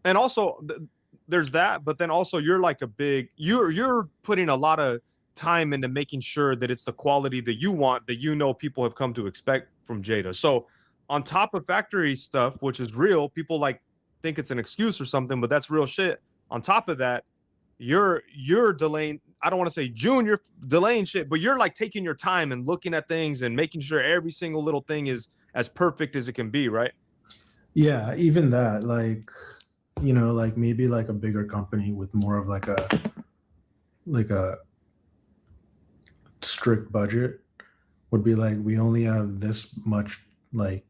and also there's that, but then also you're like you're putting a lot of time into making sure that it's the quality that you want, that people have come to expect from Jada. So on top of factory stuff, which is real, people like think it's an excuse or something, but that's real shit. On top of that, you're delaying. I don't want to say Juhn, you're delaying shit, but you're like taking your time and looking at things and making sure every single little thing is as perfect as it can be, right? Yeah, even that, like, like maybe like a bigger company with more of like a strict budget would be like, we only have this much like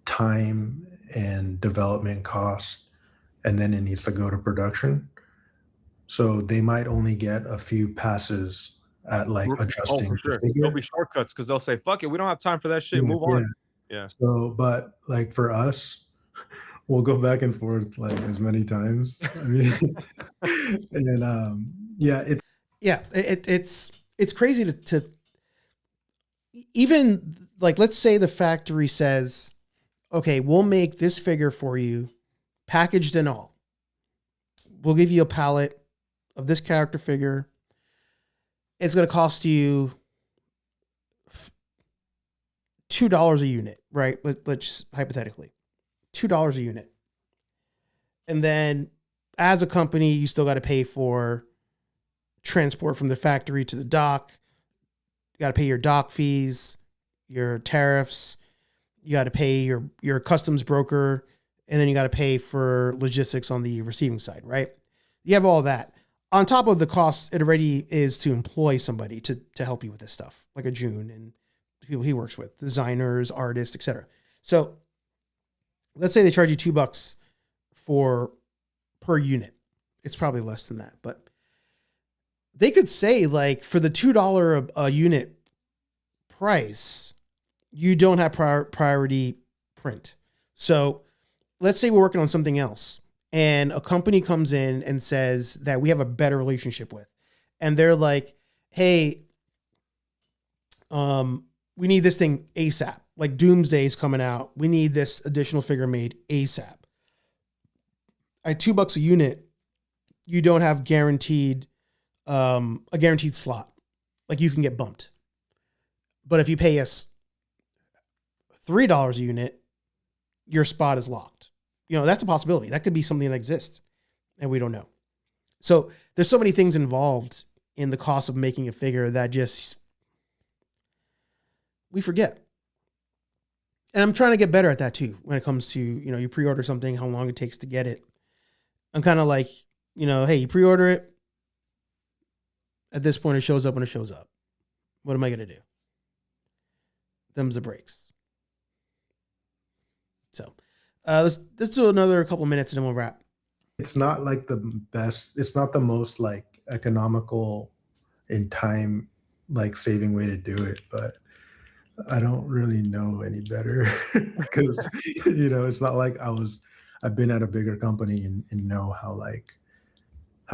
time and development cost, and then it needs to go to production. So they might only get a few passes at like adjusting. Oh, for sure. There'll be shortcuts because they'll say, fuck it, we don't have time for that shit. Move on. Yeah. So, but like for us, we'll go back and forth like as many times. I mean, and then it's crazy to even like, let's say the factory says, okay, we'll make this figure for you, packaged and all. We'll give you a palette of this character figure. It's going to cost you $2 a unit, right? Let's just hypothetically, $2 a unit. And then as a company, you still got to pay for transport from the factory to the dock. You got to pay your dock fees, your tariffs. You got to pay your customs broker, and then you got to pay for logistics on the receiving side, right? You have all that. On top of the cost, it already is to employ somebody to help you with this stuff, like a Juhn and people he works with, designers, artists, etc. So let's say they charge you $2 per unit. It's probably less than that, but they could say like for the $2 a unit price, you don't have priority print. So let's say we're working on something else and a company comes in and says that we have a better relationship with, and they're like, hey, we need this thing ASAP. Like Doomsday is coming out. We need this additional figure made ASAP. At $2 a unit, you don't have guaranteed a guaranteed slot. Like you can get bumped. But if you pay us $3 a unit, your spot is locked. You know, that's a possibility. That could be something that exists and we don't know. So there's so many things involved in the cost of making a figure that just we forget. And I'm trying to get better at that too. When it comes to, you know, you pre-order something, how long it takes to get it. I'm kind of like, you know, hey, you pre-order it. At this point, it shows up when it shows up. What am I going to do? Them's the breaks. So let's do another couple minutes and then we'll wrap. It's not like the best. It's not the most like economical in time, like saving way to do it, but I don't really know any better because, you know, it's not like I've been at a bigger company and know how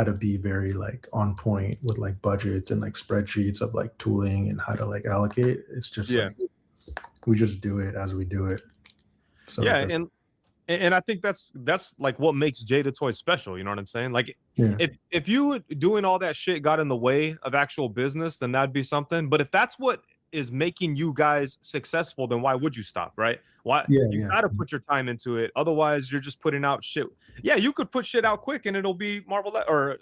to be very like on point with like budgets and like spreadsheets of like tooling and how to like allocate. It's just like, we just do it as we do it. So yeah. And I think that's like what makes Jada Toys special. You know what I'm saying? Like if you doing all that shit got in the way of actual business, then that'd be something. But if that's what is making you guys successful, then why would you stop, right? Why you gotta put your time into it. Otherwise, you're just putting out shit. Yeah, you could put shit out quick and it'll be Marvel or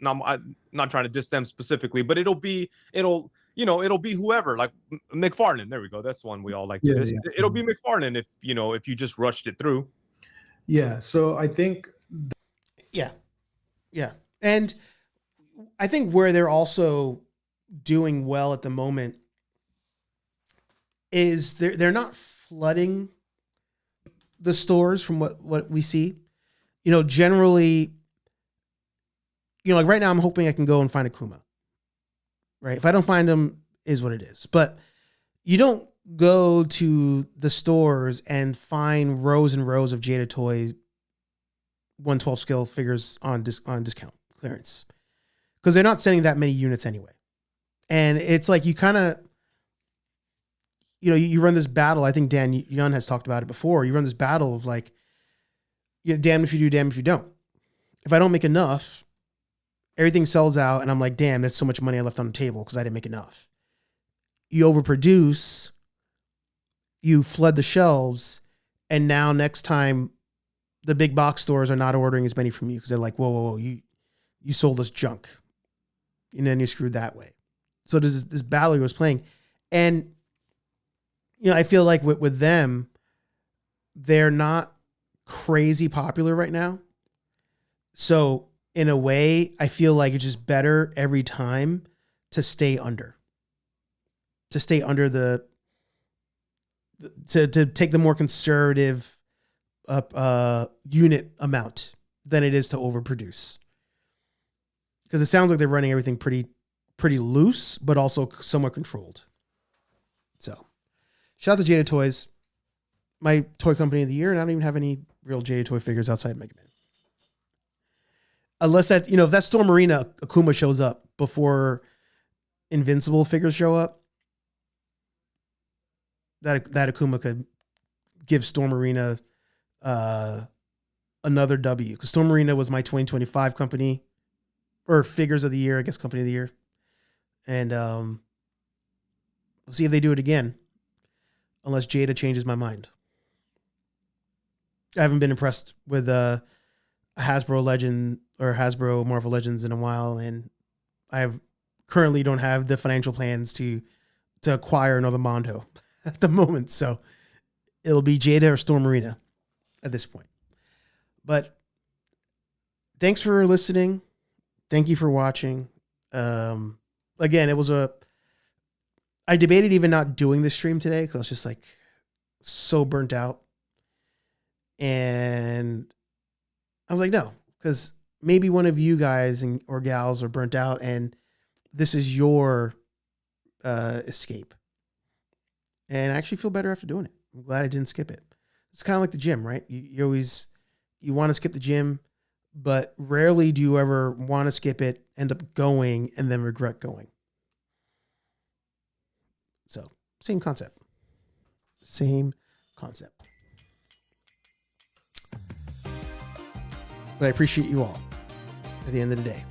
no, I'm not trying to diss them specifically, but it'll be whoever, like McFarlane. There we go. That's one we all like to diss. It'll be McFarlane if you just rushed it through. Yeah. So I think. Yeah. And I think where they're also doing well at the moment is they're not flooding the stores from what we see. You know, generally, you know, like right now I'm hoping I can go and find a Kuma. Right? If I don't find them, is what it is. But you don't go to the stores and find rows and rows of Jada Toys 112 scale figures on discount clearance. Because they're not sending that many units anyway. And it's like you kind of, you know, you run this battle. I think Dan Juhn has talked about it before. You run this battle of like, you know, damn if you do, damn if you don't. If I don't make enough, everything sells out, and I'm like, damn, that's so much money I left on the table because I didn't make enough. You overproduce, you flood the shelves, and now next time, the big box stores are not ordering as many from you because they're like, whoa, you sold us junk, and then you're screwed that way. So there's this battle he was playing, and you know, I feel like with them, they're not crazy popular right now. So in a way, I feel like it's just better every time to stay under to take the more conservative unit amount than it is to overproduce. Because it sounds like they're running everything pretty loose, but also somewhat controlled. So shout out to Jada Toys, my toy company of the year, and I don't even have any real Jada Toy figures outside Mega Man. Unless that, you know, if that Storm Arena Akuma shows up before Invincible figures show up, that Akuma could give Storm Arena another W. Because Storm Arena was my 2025 company, or figures of the year, I guess, company of the year. And we'll see if they do it again. Unless Jada changes my mind. I haven't been impressed with Hasbro Legend or Hasbro Marvel Legends in a while, and currently don't have the financial plans to acquire another Mondo at the moment. So it'll be Jada or Storm Marina at this point. But thanks for listening. Thank you for watching. Again, I debated even not doing this stream today because I was just like so burnt out. And I was like, no, because maybe one of you guys or gals are burnt out and this is your escape. And I actually feel better after doing it. I'm glad I didn't skip it. It's kind of like the gym, right? You want to skip the gym, but rarely do you ever want to skip it, end up going, and then regret going. So, same concept. Same concept. But I appreciate you all at the end of the day.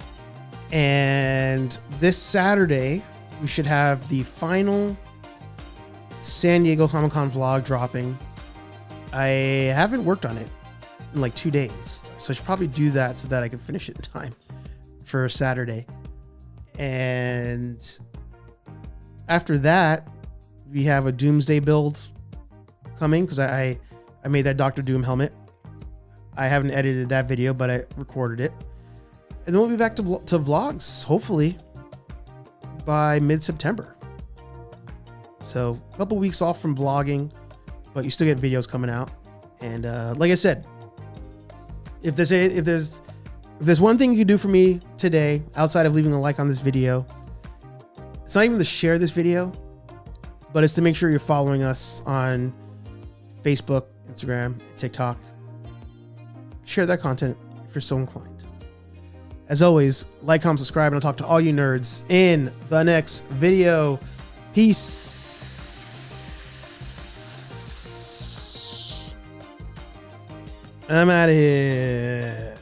And this Saturday, we should have the final San Diego Comic-Con vlog dropping. I haven't worked on it in like 2 days, so I should probably do that so that I can finish it in time for Saturday. And after that, we have a Doomsday build coming because I made that Dr. Doom helmet. I haven't edited that video, but I recorded it. And then we'll be back to vlogs, hopefully, by mid-September. So a couple weeks off from vlogging, but you still get videos coming out. And like I said, if there's one thing you can do for me today, outside of leaving a like on this video, it's not even to share this video, but it's to make sure you're following us on Facebook, Instagram, TikTok. Share that content if you're so inclined. As always, like, comment, subscribe, and I'll talk to all you nerds in the next video. Peace. I'm out of here.